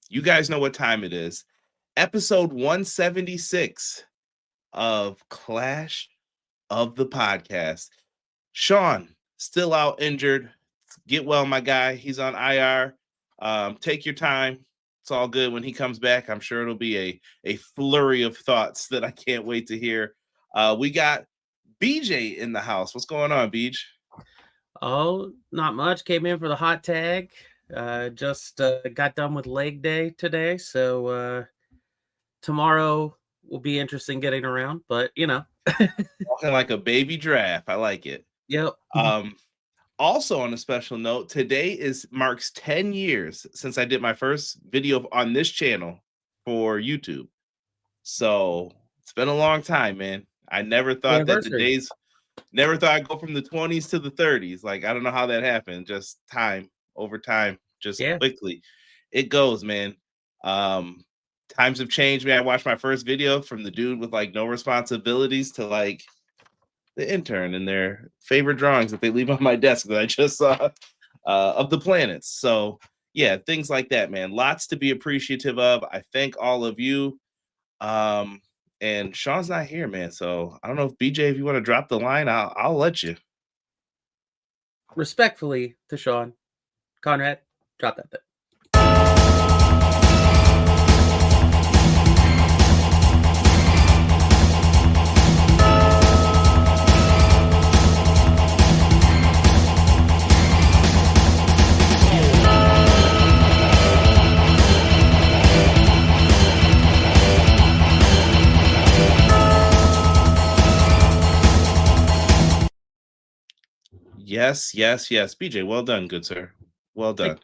You guys know what time it is. Episode 176 of Clash of the Podcast. Sean, still out injured. Get well, my guy. He's on IR. Take your time. It's all good when he comes back. I'm sure it'll be a flurry of thoughts that I can't wait to hear. We got BJ in the house. What's going on, BJ? Oh, not much. Came in for the hot tag. Just got done with leg day today, so tomorrow will be interesting getting around. But Walking like a baby giraffe. I like it. Yep. Also, on a special note, today marks 10 years since I did my first video on this channel for YouTube. So it's been a long time, man. I never thought that the days, never thought I'd go from the 20s to the 30s. Like, I don't know how that happened. Just time over time, just quickly. It goes, man. Times have changed, man. I watched my first video from the dude with like no responsibilities to like the intern and their favorite drawings that they leave on my desk that I just saw of the planets. So yeah, things like that, man. Lots to be appreciative of. I thank all of you. And Sean's not here, man. So I don't know if BJ, if you want to drop the line, I'll let you. Respectfully to Sean, Conrad, drop that bit. Yes. BJ, well done, good sir. Well done.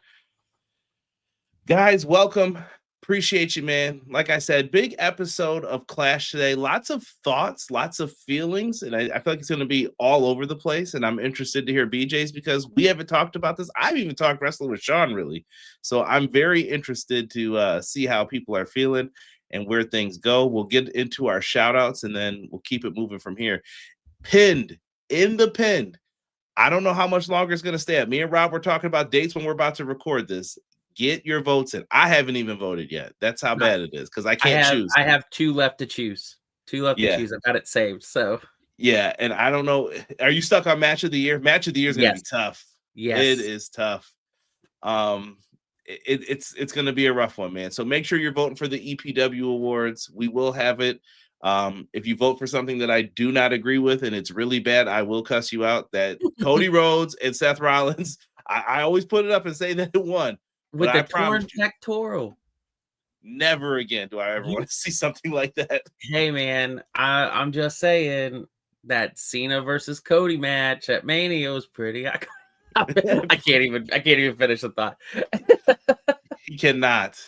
Guys, welcome. Appreciate you, man. Like I said, big episode of Clash today. Lots of thoughts, lots of feelings, and I feel like it's going to be all over the place, and I'm interested to hear BJ's because we haven't talked about this. I've even talked wrestling with Sean, really. So I'm very interested to see how people are feeling and where things go. We'll get into our shout-outs, and then we'll keep it moving from here. Pinned, in the pinned. I don't know how much longer it's going to stay up. Me and Rob were talking about dates when we're about to record this. Get your votes in. I haven't even voted yet. That's how bad it is because I can't choose. I have two left to choose. To choose. I've got it saved. So yeah, and I don't know. Are you stuck on match of the year? Match of the year is going to be tough. Yes, it is tough. It's going to be a rough one, man. So make sure you're voting for the EPW awards. We will have it. If you vote for something that I do not agree with and it's really bad, I will cuss you out. That Cody Rhodes and Seth Rollins, I always put it up and say that it won. With the torn pectoral. Never again do I ever want to see something like that. Hey, man, I'm just saying that Cena versus Cody match at Mania was pretty. I can't even finish the thought. You cannot.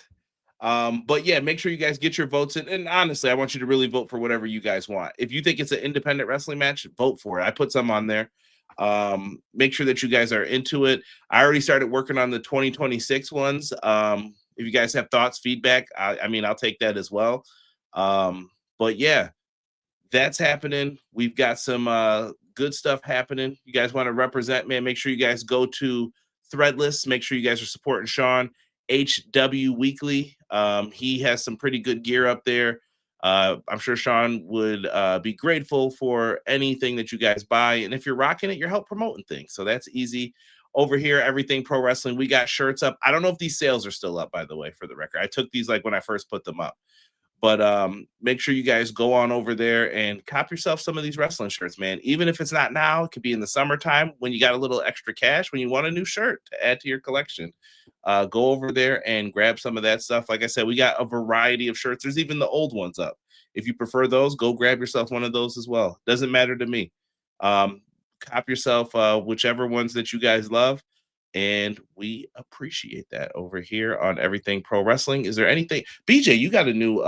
But yeah, make sure you guys get your votes in. And honestly, I want you to really vote for whatever you guys want. If you think it's an independent wrestling match, vote for it. I put some on there. Make sure that you guys are into it. I already started working on the 2026 ones. If you guys have thoughts, feedback, I mean, I'll take that as well. But yeah, that's happening. We've got some good stuff happening. You guys want to represent, man, make sure you guys go to Threadless. Make sure you guys are supporting Sean. HW Weekly. He has some pretty good gear up there. I'm sure Sean would be grateful for anything that you guys buy. And if you're rocking it, you're help promoting things. So that's easy. Over here, Everything Pro Wrestling, we got shirts up. I don't know if these sales are still up, by the way, for the record. I took these like when I first put them up. But make sure you guys go on over there and cop yourself some of these wrestling shirts, man. Even if it's not now, it could be in the summertime when you got a little extra cash, when you want a new shirt to add to your collection. Go over there and grab some of that stuff. Like I said, we got a variety of shirts. There's even the old ones up. If you prefer those, go grab yourself one of those as well. Doesn't matter to me. Cop yourself whichever ones that you guys love. And we appreciate that over here on Everything Pro Wrestling. Is there anything? BJ, you got a new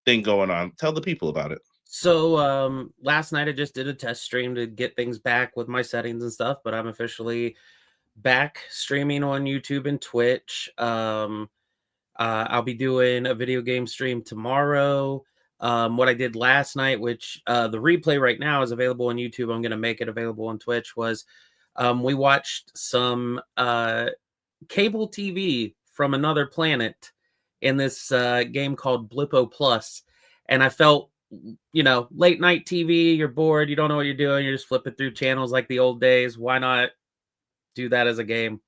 thing going on. Tell the people about it. So last night I just did a test stream to get things back with my settings and stuff, but I'm officially back streaming on YouTube and Twitch. I'll be doing a video game stream tomorrow. What I did last night, which the replay right now is available on YouTube, I'm going to make it available on Twitch, was we watched some cable TV from another planet in this game called Blippo Plus, and I felt, late night TV, you're bored, you don't know what you're doing, you're just flipping through channels like the old days. Why not do that as a game?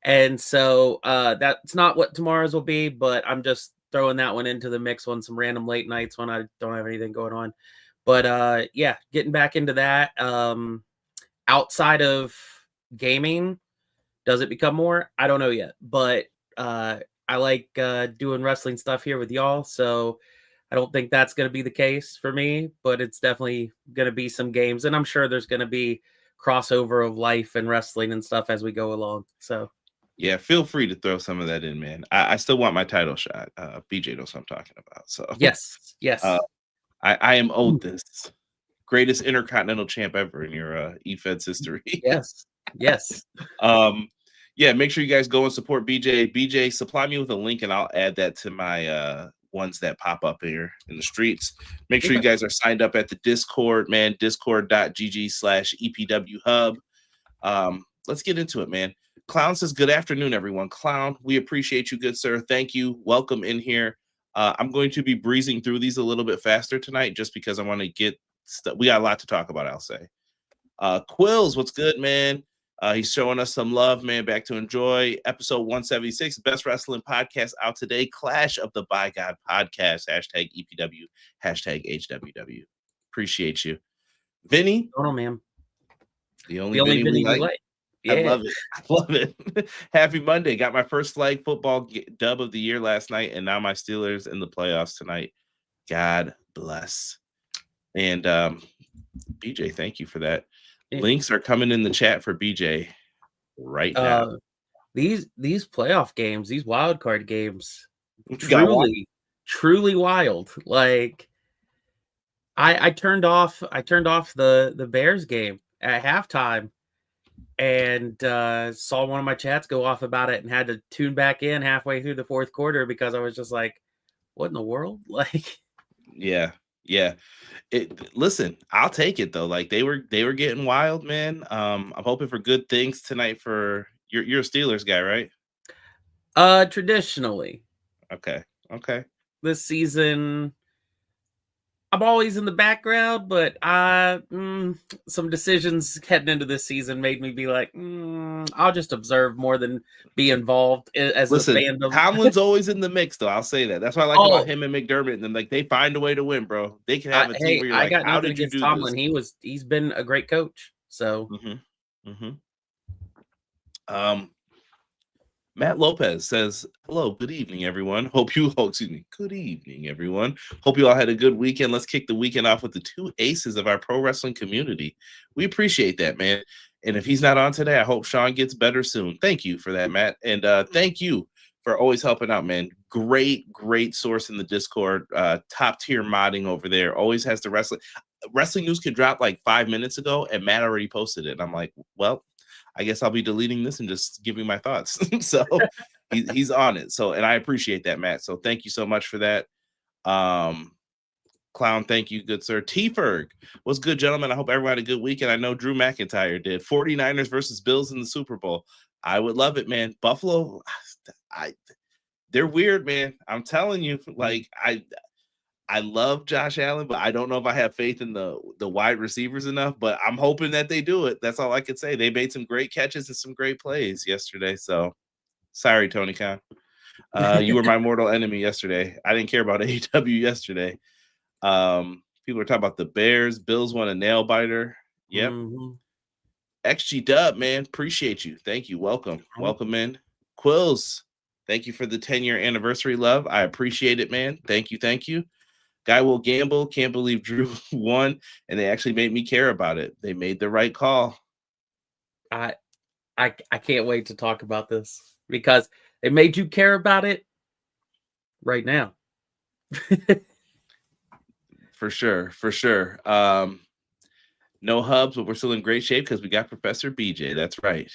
And so that's not what tomorrow's will be, but I'm just throwing that one into the mix on some random late nights when I don't have anything going on. But yeah, getting back into that. Outside of gaming, does it become more? I don't know yet, but I like doing wrestling stuff here with y'all, so I don't think that's going to be the case for me, but it's definitely going to be some games, and I'm sure there's going to be crossover of life and wrestling and stuff as we go along. So yeah, feel free to throw some of that in, man. I still want my title shot. BJ knows what I'm talking about. So yes. I am owed this. Greatest intercontinental champ ever in your eFeds history. Yes. Yeah, make sure you guys go and support BJ. BJ, supply me with a link and I'll add that to my ones that pop up here in the streets. Make sure you guys are signed up at the Discord, man. Discord.gg/EPW Hub. Let's get into it, man. Clown says, good afternoon, everyone. Clown, we appreciate you, good sir. Thank you. Welcome in here. I'm going to be breezing through these a little bit faster tonight just because I want to get stuff. We got a lot to talk about, I'll say. Quills, what's good, man? He's showing us some love, man. Back to enjoy episode 176, best wrestling podcast out today. Clash of the By God podcast. Hashtag EPW. Hashtag HWW. Appreciate you. Vinny. Oh, man. The only Vinny we like. Yeah. I love it. I love it. Happy Monday. Got my first flag football dub of the year last night, and now my Steelers in the playoffs tonight. God bless. And BJ, thank you for that. Links are coming in the chat for BJ right now. These playoff games, these wild card games, truly wild. Like I turned off the Bears game at halftime and saw one of my chats go off about it and had to tune back in halfway through the fourth quarter because I was just like, what in the world? Like, yeah. Listen, I'll take it though. Like they were getting wild, man. I'm hoping for good things tonight for you're a Steelers guy, right? Traditionally. Okay. This season, I'm always in the background, but some decisions heading into this season made me be like, I'll just observe more than be involved as a fandom. Tomlin's always in the mix, though. I'll say that. That's what I like about him and McDermott. And like they find a way to win, bro. They can have a team where you're like, how did you do Tomlin? this? He's been a great coach. So, Matt Lopez says, hello, good evening, everyone. Good evening, everyone. Hope you all had a good weekend. Let's kick the weekend off with the two aces of our pro wrestling community. We appreciate that, man. And if he's not on today, I hope Sean gets better soon. Thank you for that, Matt. And thank you for always helping out, man. Great source in the Discord. Top tier modding over there. Always has the wrestling news could drop like 5 minutes ago, and Matt already posted it. And I'm like, well, I guess I'll be deleting this and just giving my thoughts. So he's on it. So, and I appreciate that, Matt. So thank you so much for that. Clown, thank you, good sir. T-Ferg, what's good, gentlemen? I hope everyone had a good weekend. I know Drew McIntyre did. 49ers versus Bills in the Super Bowl. I would love it, man. Buffalo, they're weird, man. I'm telling you, like, I love Josh Allen, but I don't know if I have faith in the wide receivers enough, but I'm hoping that they do it. That's all I could say. They made some great catches and some great plays yesterday. So sorry, Tony Khan. You were my mortal enemy yesterday. I didn't care about AEW yesterday. People are talking about the Bears. Bills won a nail biter. Yep. XG Dub, man. Appreciate you. Thank you. Welcome in. Quills, thank you for the 10-year anniversary love. I appreciate it, man. Thank you. Guy will gamble. Can't believe Drew won, and they actually made me care about it. They made the right call. I can't wait to talk about this because it made you care about it right now. For sure. No hubs, but we're still in great shape because we got Professor BJ. That's right.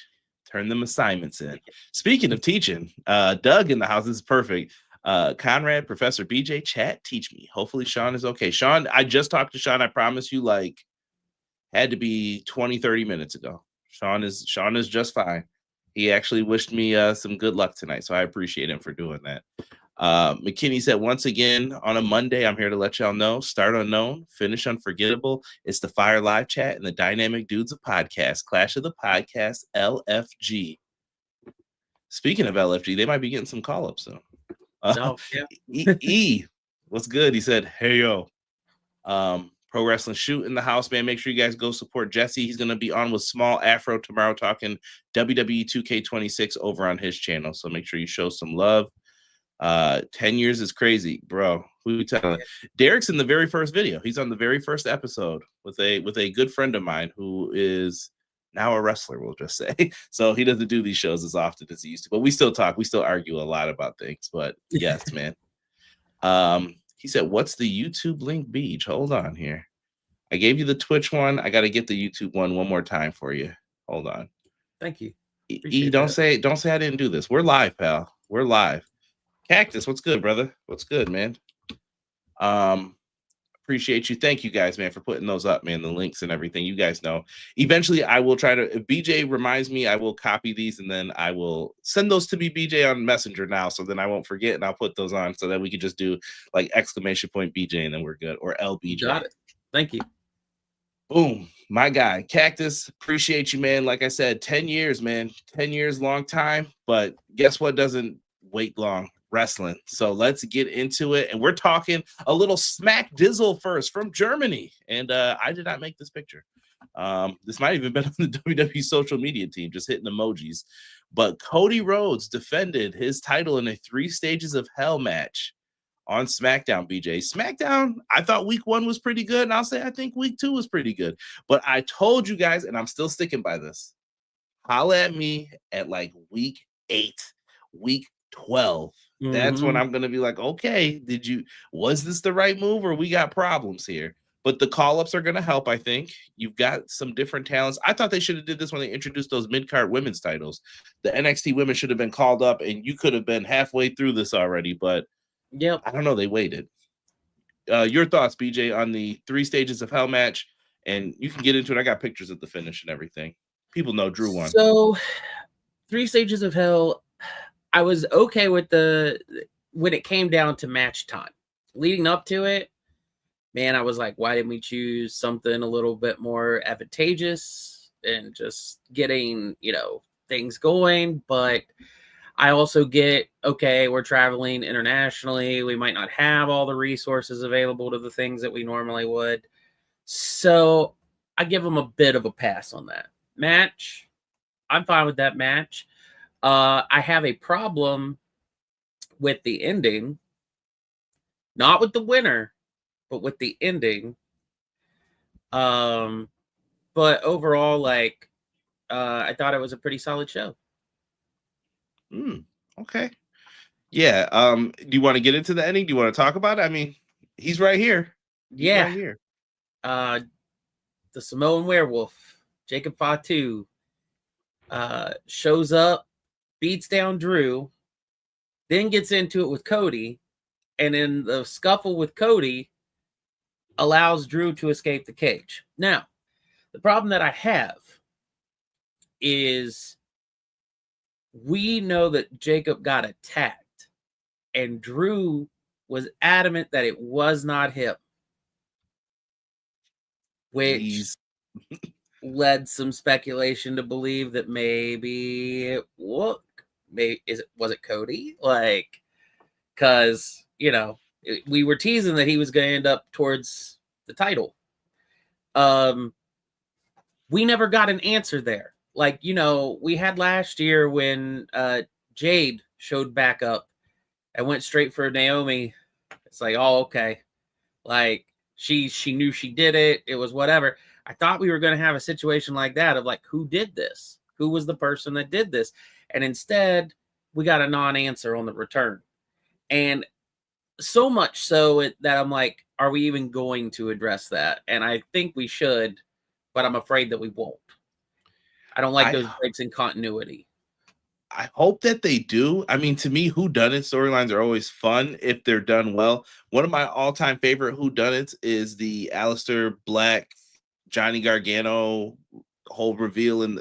Turn them assignments in. Speaking of teaching, Doug in the house. This is perfect. Conrad, Professor BJ, chat, teach me. Hopefully Sean is okay. Sean, I just talked to Sean. I promise you, like, had to be 20-30 minutes ago. Sean is just fine. He actually wished me some good luck tonight, so I appreciate him for doing that. McKinney said, once again, on a Monday, I'm here to let y'all know, start unknown, finish unforgettable. It's the Fire Live Chat and the Dynamic Dudes of Podcast, Clash of the Podcast, LFG. Speaking of LFG, they might be getting some call-ups soon. Yeah. What's good? He said, hey, yo. Pro Wrestling Shoot in the house, man. Make sure you guys go support Jesse. He's going to be on with Small Afro tomorrow talking WWE 2K26 over on his channel. So make sure you show some love. 10 years is crazy, bro. Who you telling? Derek's in the very first video. He's on the very first episode with a good friend of mine who is now a wrestler, we'll just say. So he doesn't do these shows as often as he used to, but we still talk. We still argue a lot about things, but yes, man. He said, what's the YouTube link, Beach? Hold on here. I gave you the Twitch one. I got to get the YouTube one more time for you. Hold on. Thank you. Don't say I didn't do this. We're live, pal. We're live. Cactus, what's good, brother? What's good, man? Appreciate you. Thank you guys, man, for putting those up, man. The links and everything. You guys know. Eventually, I will try to. If BJ reminds me, I will copy these and then I will send those to me, BJ, on Messenger now, so then I won't forget and I'll put those on so that we can just do like exclamation point BJ and then we're good, or LBJ. Got it. Thank you. Boom, my guy, Cactus. Appreciate you, man. Like I said, 10 years, man. 10 years, long time. But guess what? Doesn't wait long. Wrestling. So let's get into it. And we're talking a little smack dizzle first from Germany. And I did not make this picture. This might even been on the WWE social media team, just hitting emojis. But Cody Rhodes defended his title in a 3 Stages of Hell match on SmackDown, BJ. SmackDown, I thought week 1 was pretty good. And I'll say I think week 2 was pretty good. But I told you guys, and I'm still sticking by this, holla at me at like week 8, week 12. That's when I'm going to be like, okay, was this the right move or we got problems here? But the call-ups are going to help, I think. You've got some different talents. I thought they should have did this when they introduced those mid-card women's titles. The NXT women should have been called up and you could have been halfway through this already, but yep. I don't know. They waited. Your thoughts, BJ, on the 3 Stages of Hell match, and you can get into it. I got pictures of the finish and everything. People know Drew won. So 3 Stages of Hell, I was okay with when it came down to match time. Leading up to it, man, I was like, why didn't we choose something a little bit more advantageous and just getting, things going? But I also get, okay, we're traveling internationally. We might not have all the resources available to the things that we normally would. So I give them a bit of a pass on that. Match, I'm fine with that match. I have a problem with the ending, not with the winner, but with the ending. But overall, I thought it was a pretty solid show. Okay. Yeah. Do you want to get into the ending? Do you want to talk about it? I mean, he's right here. Right here. The Samoan werewolf, Jacob Fatu, shows up, beats down Drew, then gets into it with Cody, and in the scuffle with Cody, allows Drew to escape the cage. Now, the problem that I have is we know that Jacob got attacked, and Drew was adamant that it was not him, which led some speculation to believe that maybe it was Cody? Because we were teasing that he was going to end up towards the title. We never got an answer there. We had last year when Jade showed back up and went straight for Naomi. It's like, oh, okay. She knew she did it. It was whatever. I thought we were going to have a situation like that of who did this? Who was the person that did this? And instead, we got a non-answer on the return. And so much so that I'm like, are we even going to address that? And I think we should, but I'm afraid that we won't. I don't like those breaks in continuity. I hope that they do. I mean, to me, whodunit storylines are always fun if they're done well. One of my all-time favorite whodunits is the Aleister Black, Johnny Gargano whole reveal. And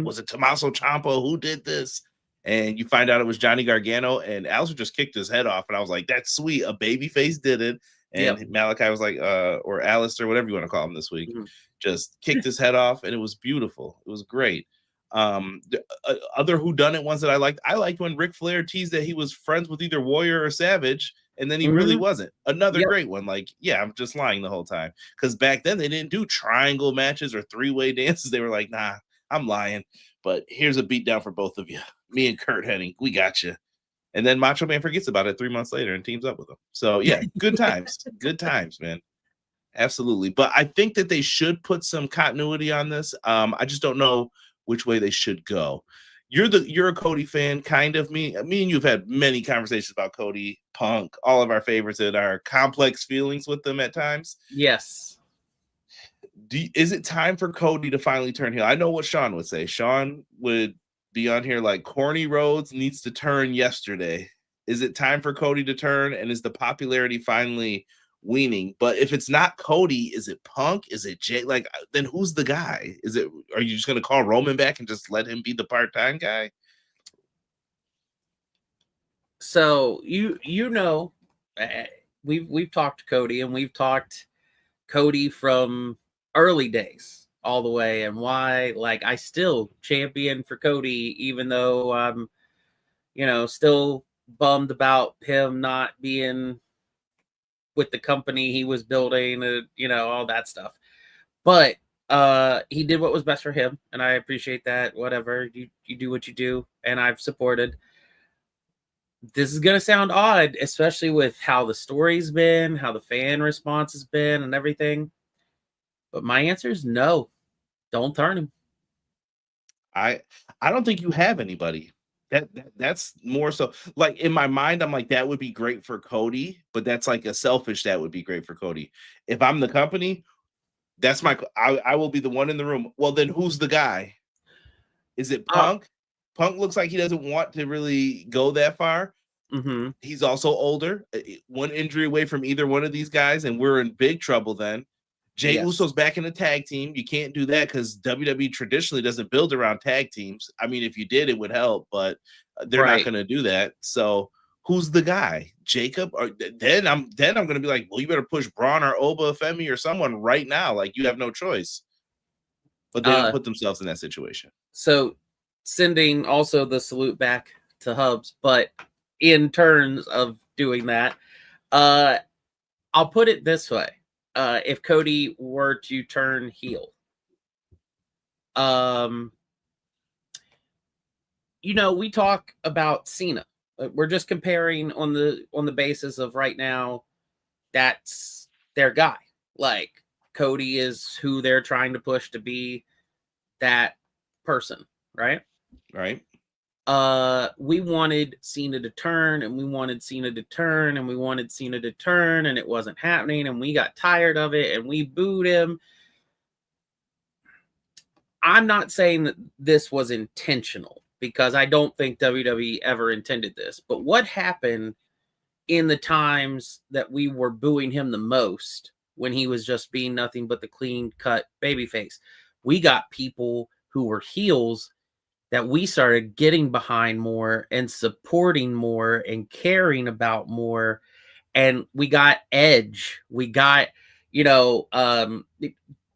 was it Tommaso Ciampa who did this? and you find out it was Johnny Gargano, and Alistair just kicked his head off, and I was like, that's sweet. A babyface did it. And Malachi was like, or Alistair, whatever you want to call him this week, just kicked his head off, and it was beautiful. It was great. Other whodunit ones that I liked when Ric Flair teased that he was friends with either Warrior or Savage, and then he really wasn't. Another great one. Like, yeah, I'm just lying the whole time, because back then they didn't do triangle matches or three-way dances. They were like, nah, I'm lying, but here's a beatdown for both of you. Me and Kurt Hennig, we got you. And then Macho Man forgets about it 3 months later and teams up with him. So yeah, good times. Good times, man. Absolutely. But I think that they should put some continuity on this. I just don't know which way they should go. You're a Cody fan, kind of. Me and you've had many conversations about Cody, Punk, all of our favorites, and our complex feelings with them at times. Yes. Is it time for Cody to finally turn heel? I know what Sean would say. Sean would be on here like Corny Rhodes needs to turn yesterday. Is it time for Cody to turn? And is the popularity finally weaning? But if it's not Cody, is it Punk? Is it Jay? Like, then who's the guy? Are you just going to call Roman back and just let him be the part-time guy? So we've talked to Cody, and we've talked Cody from early days all the way, and why, like, I still champion for Cody, even though I'm, still bummed about him not being with the company he was building, all that stuff. But he did what was best for him, and I appreciate that. Whatever, you do what you do, and I've supported. This is going to sound odd, especially with how the story's been, how the fan response has been, and everything. But my answer is no. Don't turn him. I don't think you have anybody. That's more so, like, in my mind, I'm like, that would be great for Cody, but that's like a selfish that would be great for Cody. If I'm the company, that's I will be the one in the room. Well, then who's the guy? Is it Punk? Punk looks like he doesn't want to really go that far. He's also older. One injury away from either one of these guys, and we're in big trouble then. Jey Uso's back in the tag team. You can't do that because WWE traditionally doesn't build around tag teams. I mean, if you did, it would help, but they're not going to do that. So who's the guy? Jacob? Or then I'm going to be like, well, you better push Braun or Oba Femi or someone right now. Like, you have no choice. But they don't put themselves in that situation. So sending also the salute back to Hubs, but in terms of doing that, I'll put it this way. If Cody were to turn heel, we talk about Cena. We're just comparing on the basis of right now, that's their guy. Like, Cody is who they're trying to push to be that person, right? Right. We wanted Cena to turn, and we wanted Cena to turn, and we wanted Cena to turn, and it wasn't happening, and we got tired of it, and we booed him. I'm not saying that this was intentional, because I don't think WWE ever intended this. But what happened in the times that we were booing him the most, when he was just being nothing but the clean-cut babyface? We got people who were heels that we started getting behind more and supporting more and caring about more. And we got Edge. We got, do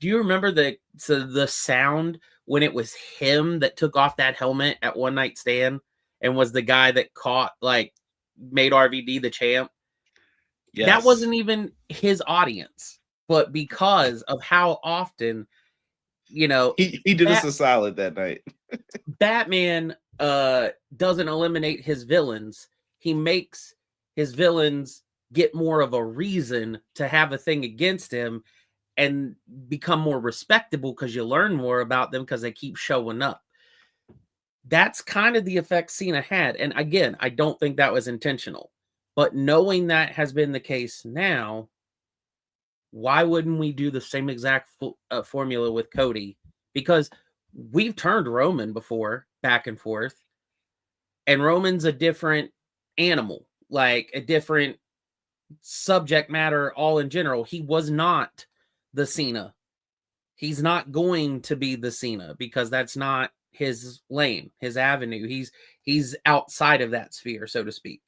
you remember the sound when it was him that took off that helmet at One Night Stand and was the guy that made RVD the champ? Yes. That wasn't even his audience, but because of how often, he did us a solid that night. Batman doesn't eliminate his villains. He makes his villains get more of a reason to have a thing against him and become more respectable, because you learn more about them because they keep showing up. That's kind of the effect Cena had. And again, I don't think that was intentional. But knowing that has been the case now, why wouldn't we do the same exact formula with Cody? Because we've turned Roman before, back and forth, and Roman's a different animal, like a different subject matter all in general. He was not the Cena. He's not going to be the Cena, because that's not his lane, his avenue. He's outside of that sphere, so to speak.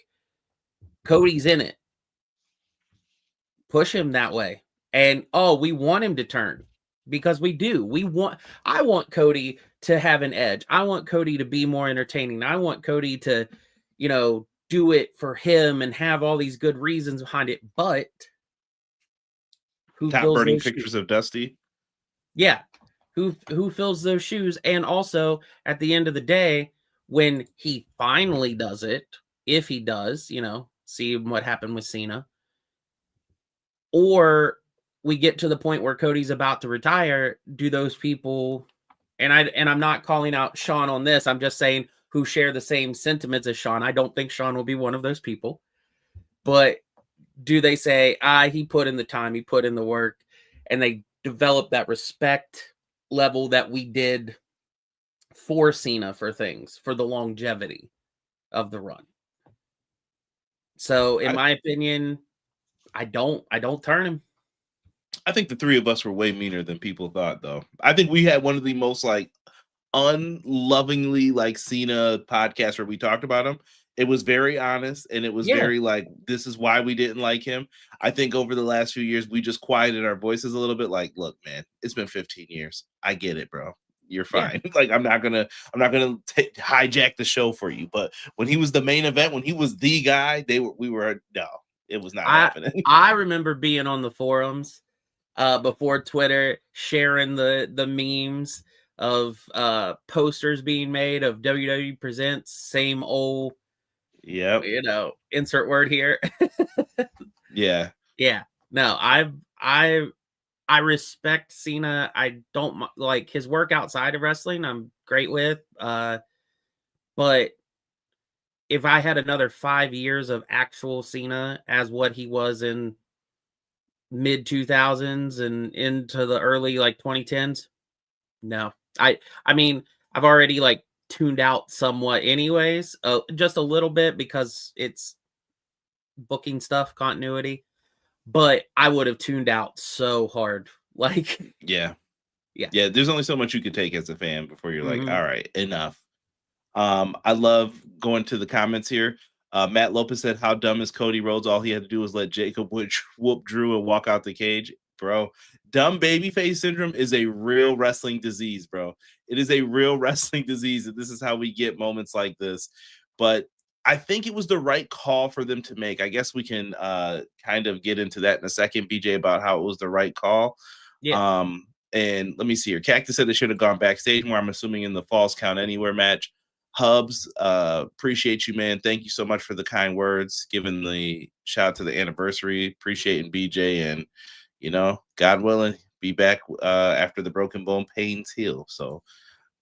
Cody's in it. Push him that way. And we want him to turn, because we do. I want Cody to have an edge. I want Cody to be more entertaining. I want Cody to, do it for him and have all these good reasons behind it. But who top fills burning those pictures shoes? of Dusty? Yeah. Who fills those shoes? And also, at the end of the day, when he finally does it, if he does, see what happened with Cena, or we get to the point where Cody's about to retire, do those people, and I'm not calling out Sean on this, I'm just saying who share the same sentiments as Sean. I don't think Sean will be one of those people, but do they say, he put in the time, he put in the work, and they develop that respect level that we did for Cena for things, for the longevity of the run. So in my opinion, I don't turn him. I think the three of us were way meaner than people thought, though. I think we had one of the most unlovingly Cena podcasts where we talked about him. It was very honest, and it was very this is why we didn't like him. I think over the last few years, we just quieted our voices a little bit. Look, man, it's been 15 years. I get it, bro. You're fine. Yeah. I'm not gonna hijack the show for you. But when he was the main event, when he was the guy, it was not happening. I remember being on the forums before Twitter, sharing the memes of posters being made of WWE Presents, same old, insert word here. Yeah. No, I respect Cena. I don't like his work outside of wrestling. I'm great with, but if I had another 5 years of actual Cena as what he was in mid 2000s and into the early 2010s, no. I mean, I've already tuned out somewhat anyways, just a little bit because it's booking stuff, continuity, but I would have tuned out so hard. Yeah. There's only so much you could take as a fan before you're all right, enough. I love going to the comments here. Matt Lopez said, how dumb is Cody Rhodes? All he had to do was let Jacob whoop Drew and walk out the cage. Bro, dumb babyface syndrome is a real wrestling disease, bro. It is a real wrestling disease, and this is how we get moments like this. But I think it was the right call for them to make. I guess we can kind of get into that in a second, BJ, about how it was the right call. Yeah. And let me see here. Cactus said they should have gone backstage more. I'm assuming in the Falls Count Anywhere match. Hubs, appreciate you, man. Thank you so much for the kind words. Giving the shout out to the anniversary. Appreciating BJ, and God willing, be back after the broken bone pains heal. So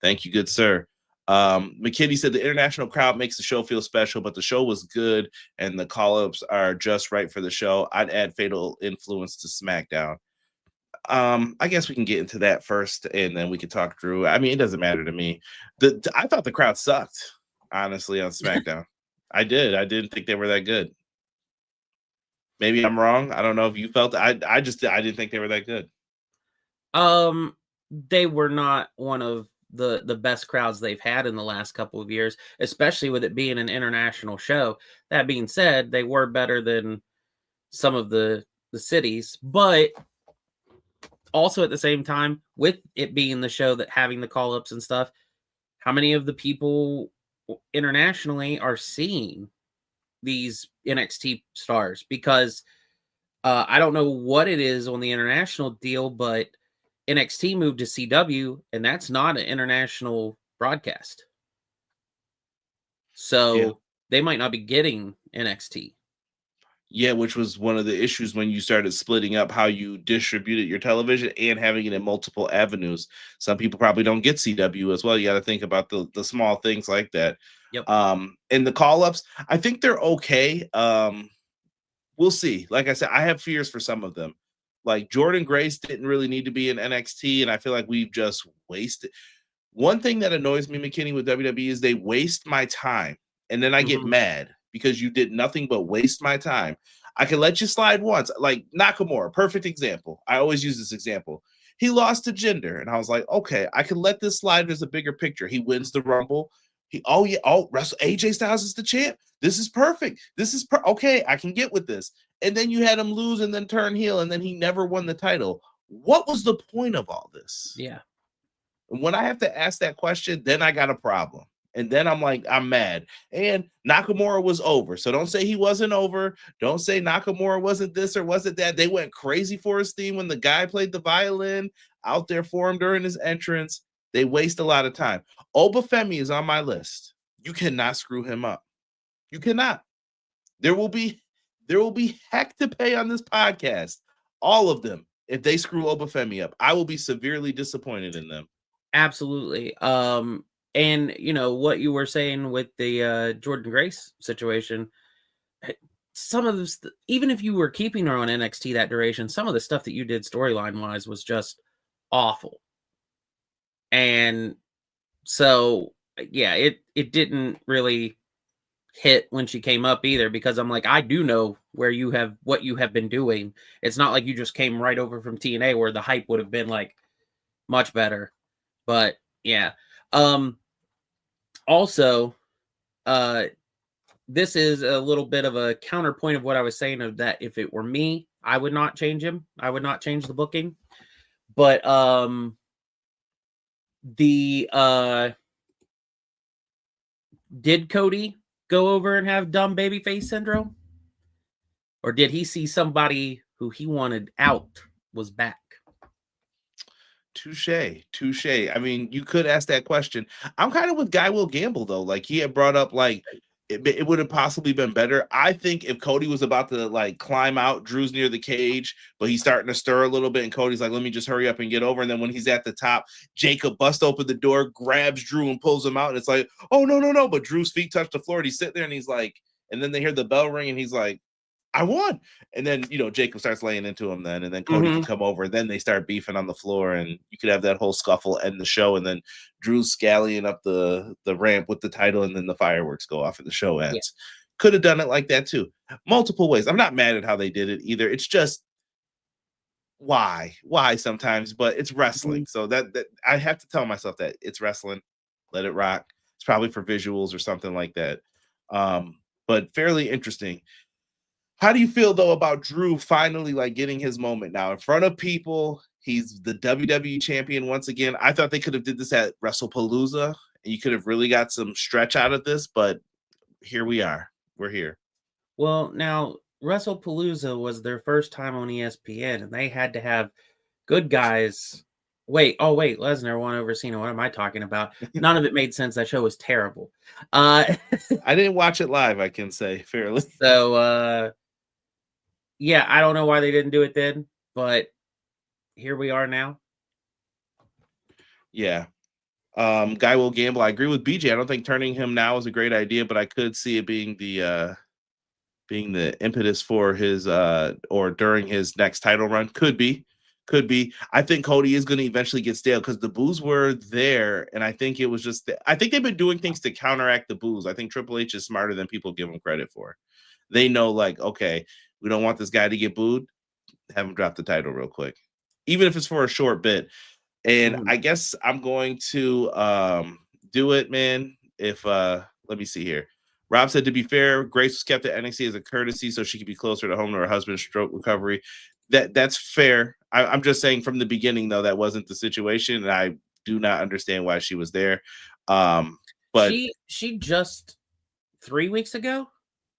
thank you, good sir. McKinney said the international crowd makes the show feel special, but the show was good and the call-ups are just right for the show. I'd add Fatal Influence to Smackdown. I guess we can get into that first, and then we can talk Drew. I mean, it doesn't matter to me. I thought the crowd sucked, honestly, on SmackDown. I didn't think they were that good. Maybe I'm wrong. I don't know if you felt I didn't think they were that good. They were not one of the best crowds they've had in the last couple of years, especially with it being an international show. That being said, they were better than some of the cities, but also at the same time, with it being the show that having the call-ups and stuff, how many of the people internationally are seeing these NXT stars? Because I don't know what it is on the international deal, but NXT moved to CW, and that's not an international broadcast. So they might not be getting NXT. Yeah, which was one of the issues when you started splitting up how you distributed your television and having it in multiple avenues. Some people probably don't get CW as well. You got to think about the small things like that. Yep. And the call-ups, I think they're okay. We'll see. Like I said, I have fears for some of them. Like Jordan Grace didn't really need to be in NXT, and I feel like we've just wasted. One thing that annoys me, McKinney, with WWE is they waste my time, and then I get mad because you did nothing but waste my time. I can let you slide once. Like Nakamura, perfect example. I always use this example. He lost to Jinder, and I was like, okay, I can let this slide. There's a bigger picture. He wins the Rumble. AJ Styles is the champ. This is perfect. Okay, I can get with this. And then you had him lose and then turn heel, and then he never won the title. What was the point of all this? Yeah. And when I have to ask that question, then I got a problem. And then I'm like, I'm mad. And Nakamura was over. So don't say he wasn't over. Don't say Nakamura wasn't this or wasn't that. They went crazy for his theme when the guy played the violin out there for him during his entrance. They waste a lot of time. Obafemi is on my list. You cannot screw him up. You cannot. There will be heck to pay on this podcast. All of them. If they screw Obafemi up, I will be severely disappointed in them. Absolutely. And you know what you were saying with the Jordan Grace situation, some of this, even if you were keeping her on NXT that duration, some of the stuff that you did storyline wise was just awful. And so yeah, it didn't really hit when she came up either, because I'm like, I do know what you have been doing. It's not like you just came right over from TNA where the hype would have been like much better. But yeah. Also, this is a little bit of a counterpoint of what I was saying, of that if it were me, I would not change him. I would not change the booking. But did Cody go over and have dumb babyface syndrome? Or did he see somebody who he wanted out was back? Touche. I mean, you could ask that question. I'm kind of with Guy Will Gamble, though. Like, he had brought up, like, it would have possibly been better. I think if Cody was about to, like, climb out, Drew's near the cage, but he's starting to stir a little bit, and Cody's like, let me just hurry up and get over. And then when he's at the top, Jacob busts open the door, grabs Drew, and pulls him out. And it's like, oh, no. But Drew's feet touch the floor, and he's sitting there, and he's like, and then they hear the bell ring, and he's like, I won. And then, Jacob starts laying into him then, and then Cody can come over. Then they start beefing on the floor, and you could have that whole scuffle end the show. And then Drew's scallying up the ramp with the title, and then the fireworks go off and the show ends. Yeah. Could have done it like that too. Multiple ways. I'm not mad at how they did it either. It's just why sometimes, but it's wrestling. So that I have to tell myself that it's wrestling. Let it rock. It's probably for visuals or something like that. But fairly interesting. How do you feel, though, about Drew finally, like, getting his moment now in front of people? He's the WWE champion once again. I thought they could have did this at WrestlePalooza, and you could have really got some stretch out of this, but here we are. We're here. Well, now, WrestlePalooza was their first time on ESPN, and they had to have good guys. Wait, Lesnar won over Cena. What am I talking about? None of it made sense. That show was terrible. I didn't watch it live, I can say, fairly. So, yeah, I don't know why they didn't do it then, but here we are now. Yeah. Guy Will Gamble. I agree with BJ. I don't think turning him now is a great idea, but I could see it being the impetus for his or during his next title run. Could be. I think Cody is going to eventually get stale because the boos were there, and I think it was just I think they've been doing things to counteract the boos. I think Triple H is smarter than people give him credit for. They know, like, okay, we don't want this guy to get booed. Have him drop the title real quick, even if it's for a short bit. And I guess I'm going to do it, man. If let me see here. Rob said, to be fair, Grace was kept at NXT as a courtesy so she could be closer to home to her husband's stroke recovery. That's fair. I'm just saying from the beginning, though, that wasn't the situation, and I do not understand why she was there. But she just 3 weeks ago,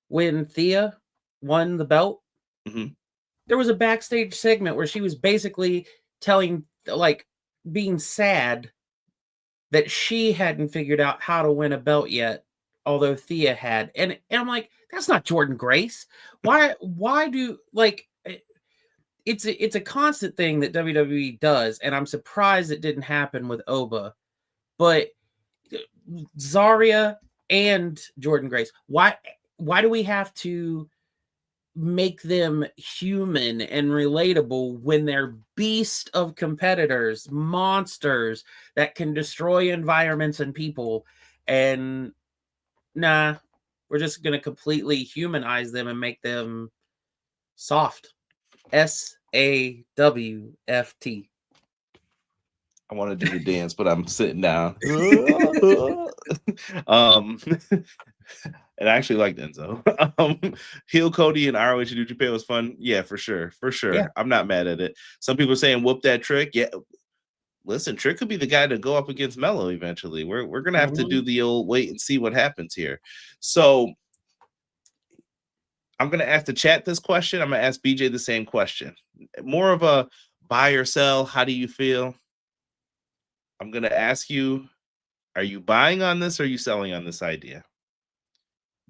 when Thea won the belt, there was a backstage segment where she was basically telling, like, being sad that she hadn't figured out how to win a belt yet, although Thea had. And I'm like, that's not Jordan Grace. Why do, like, it's a constant thing that WWE does, and I'm surprised it didn't happen with Oba. But Zarya and Jordan Grace, why do we have to make them human and relatable when they're beast of competitors, monsters that can destroy environments and people? And nah, we're just going to completely humanize them and make them soft. SAWFT. I want to do the dance, but I'm sitting down. And I actually liked Enzo. Heel Cody and ROH New Japan was fun. Yeah, for sure. Yeah. I'm not mad at it. Some people are saying whoop that Trick. Yeah. Listen, Trick could be the guy to go up against Mello eventually. We're gonna have to do the old wait and see what happens here. So I'm gonna ask the chat this question. I'm gonna ask BJ the same question. More of a buy or sell. How do you feel? I'm gonna ask you, are you buying on this or are you selling on this idea?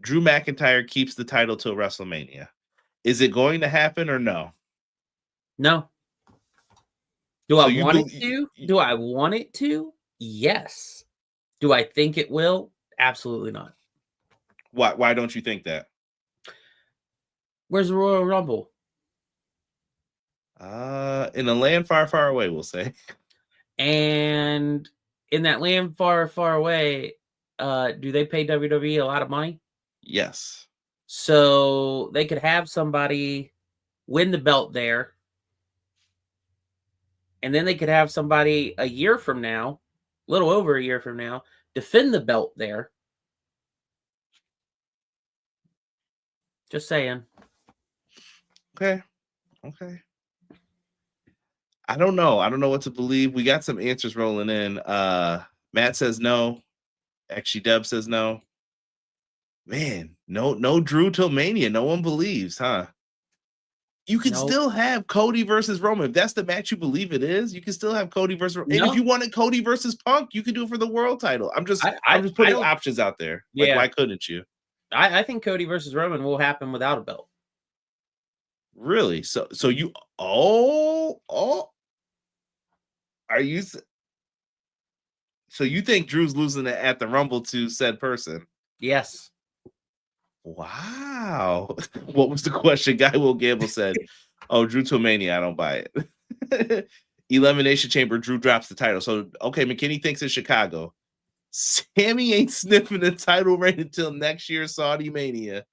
Drew McIntyre keeps the title till WrestleMania. Is it going to happen or no? No. Do I want it to? Do I want it to? Yes. Do I think it will? Absolutely not. Why don't you think that? Where's the Royal Rumble? In a land far, far away, we'll say. And in that land far, far away, do they pay WWE a lot of money? Yes. So they could have somebody win the belt there. And then they could have somebody a year from now, a little over a year from now, defend the belt there. Just saying. Okay. I don't know. I don't know what to believe. We got some answers rolling in. Matt says no. Actually, Deb says no. Man, no Drew till Mania. No one believes, huh? You can still have Cody versus Roman. If that's the match you believe it is, you can still have Cody versus Roman. And if you wanted Cody versus Punk, you could do it for the world title. I'm just putting options out there. Like, why couldn't you? I think Cody versus Roman will happen without a belt. Really? So you are you? So you think Drew's losing it at the Rumble to said person? Yes. Wow. What was the question? Guy Will Gamble said, "Oh, Drew to Mania. I don't buy it." Elimination Chamber. Drew drops the title. So okay, McKinney thinks it's Chicago. Sammy ain't sniffing the title reign until next year's Saudi Mania.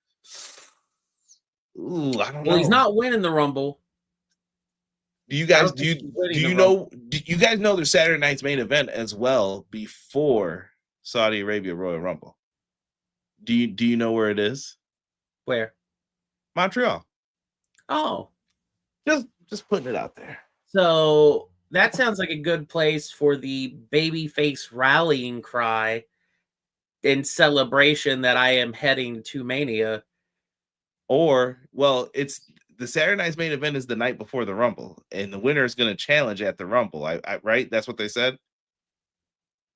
Ooh, I don't know. Well, he's not winning the Rumble. Do you guys do you know there's Saturday night's main event as well before Saudi Arabia Royal Rumble? Do you know where it is? Where? Montreal. Oh. Just putting it out there. So that sounds like a good place for the babyface rallying cry in celebration that I am heading to Mania. Or, well, it's the Saturday night's main event is the night before the Rumble, and the winner is going to challenge at the Rumble. Right? That's what they said.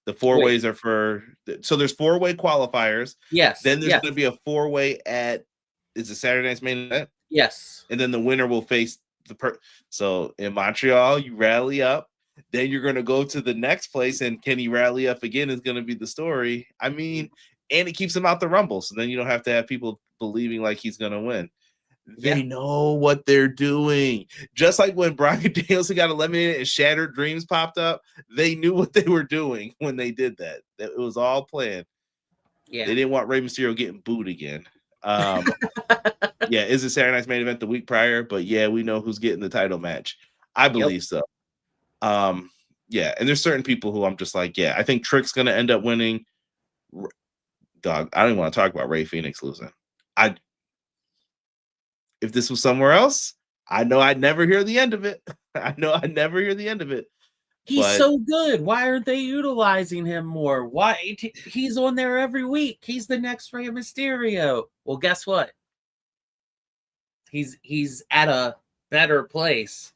The four ways are so there's 4-way qualifiers. Yes. Then there's going to be a 4-way is the Saturday night's main event? Yes. And then the winner will face so in Montreal, you rally up. Then you're going to go to the next place, and can he rally up again is going to be the story. I mean, and it keeps him out the Rumble, so then you don't have to have people believing like he's going to win. They know what they're doing. Just like when Bryan Danielson got eliminated and Shattered Dreams popped up, they knew what they were doing when they did that. It was all planned. Yeah. They didn't want Rey Mysterio getting booed again. Yeah, is it Saturday night's main event the week prior? But yeah, we know who's getting the title match. I believe so. Yeah, and there's certain people who I'm just like, yeah, I think Trick's gonna end up winning. Dog, I don't even want to talk about Rey Fenix losing. If this was somewhere else, I know I'd never hear the end of it. He's so good. Why aren't they utilizing him more? Why he's on there every week? He's the next Rey Mysterio. Well, guess what? He's at a better place.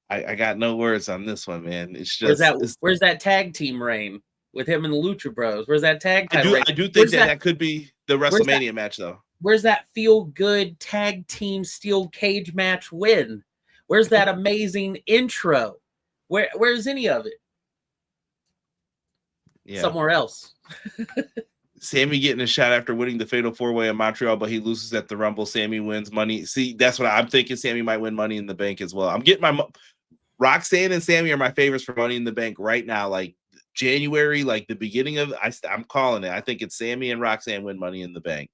I got no words on this one, man. It's just where's that tag team reign with him and the Lucha Bros? Where's that tag title reign? I do think that could be the WrestleMania match, though. Where's that feel good tag team steel cage match win? Where's that amazing intro? Where's any of it? Yeah. Somewhere else. Sammy getting a shot after winning the Fatal 4-Way in Montreal, but he loses at the Rumble. Sammy wins money. See, that's what I'm thinking. Sammy might win Money in the Bank as well. I'm getting my Roxanne and Sammy are my favorites for Money in the Bank right now. Like January, like the beginning of I'm calling it. I think it's Sammy and Roxanne win Money in the Bank.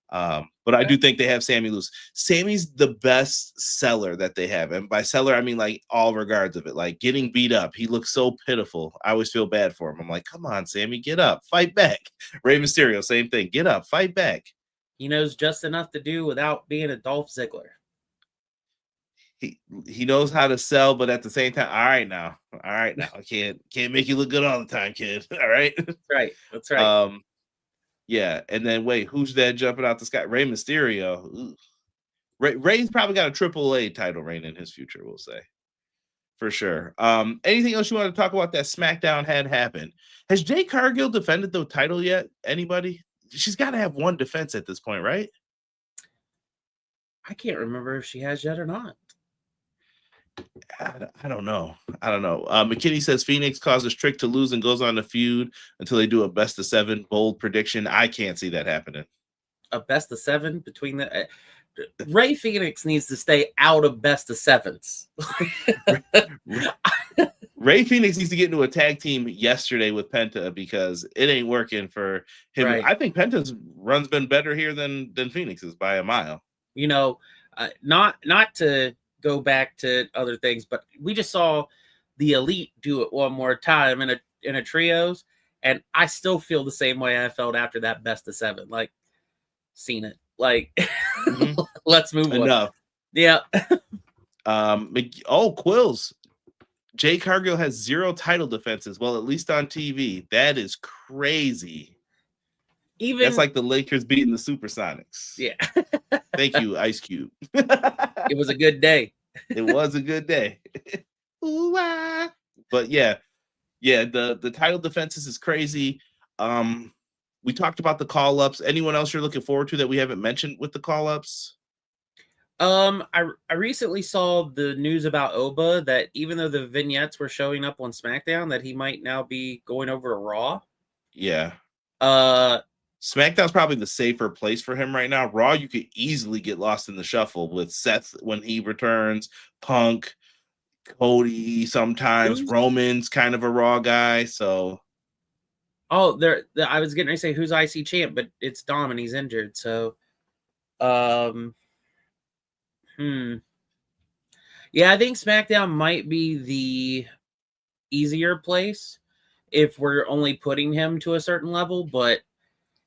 But I do think they have Sammy lose. Sammy's the best seller that they have. And by seller, I mean like all regards of it. Like getting beat up. He looks so pitiful. I always feel bad for him. I'm like, come on, Sammy, get up, fight back. Rey Mysterio, same thing. Get up, fight back. He knows just enough to do without being a Dolph Ziggler. He knows how to sell, but at the same time, all right now. I can't make you look good all the time, kid. All right. That's right. Yeah, and then wait, who's that jumping out the sky? Rey Mysterio. Rey's probably got a AAA title reign in his future, we'll say. For sure. Anything else you want to talk about that SmackDown had happened? Has Jade Cargill defended the title yet? Anybody? She's got to have one defense at this point, right? I can't remember if she has yet or not. I don't know. McKinney says Phoenix causes Trick to lose and goes on a feud until they do a best of 7 bold prediction. I can't see that happening. A best of 7 between the Ray Phoenix needs to stay out of best of 7s. Ray Phoenix needs to get into a tag team yesterday with Penta because it ain't working for him. Right. I think Penta's run's been better here than Phoenix's by a mile. You know, not to go back to other things, but we just saw the Elite do it one more time in a trios, and I still feel the same way I felt after that best of 7. Like, seen it. Like, let's move on. Enough. Yeah. Quills. Jay Cargill has 0 title defenses. Well, at least on TV. That is crazy. That's like the Lakers beating the Supersonics. Yeah. Thank you, Ice Cube. It was a good day. It was a good day. Ooh, ah. But yeah, the title defenses is crazy. We talked about the call-ups. Anyone else you're looking forward to that we haven't mentioned with the call-ups? I recently saw the news about Oba that even though the vignettes were showing up on SmackDown, that he might now be going over to Raw. Yeah. SmackDown's probably the safer place for him right now. Raw, you could easily get lost in the shuffle with Seth when he returns, Punk, Cody sometimes, Roman's kind of a Raw guy, so... Oh, I was getting ready to say who's IC champ, but it's Dom and he's injured, so... Yeah, I think SmackDown might be the easier place if we're only putting him to a certain level, but...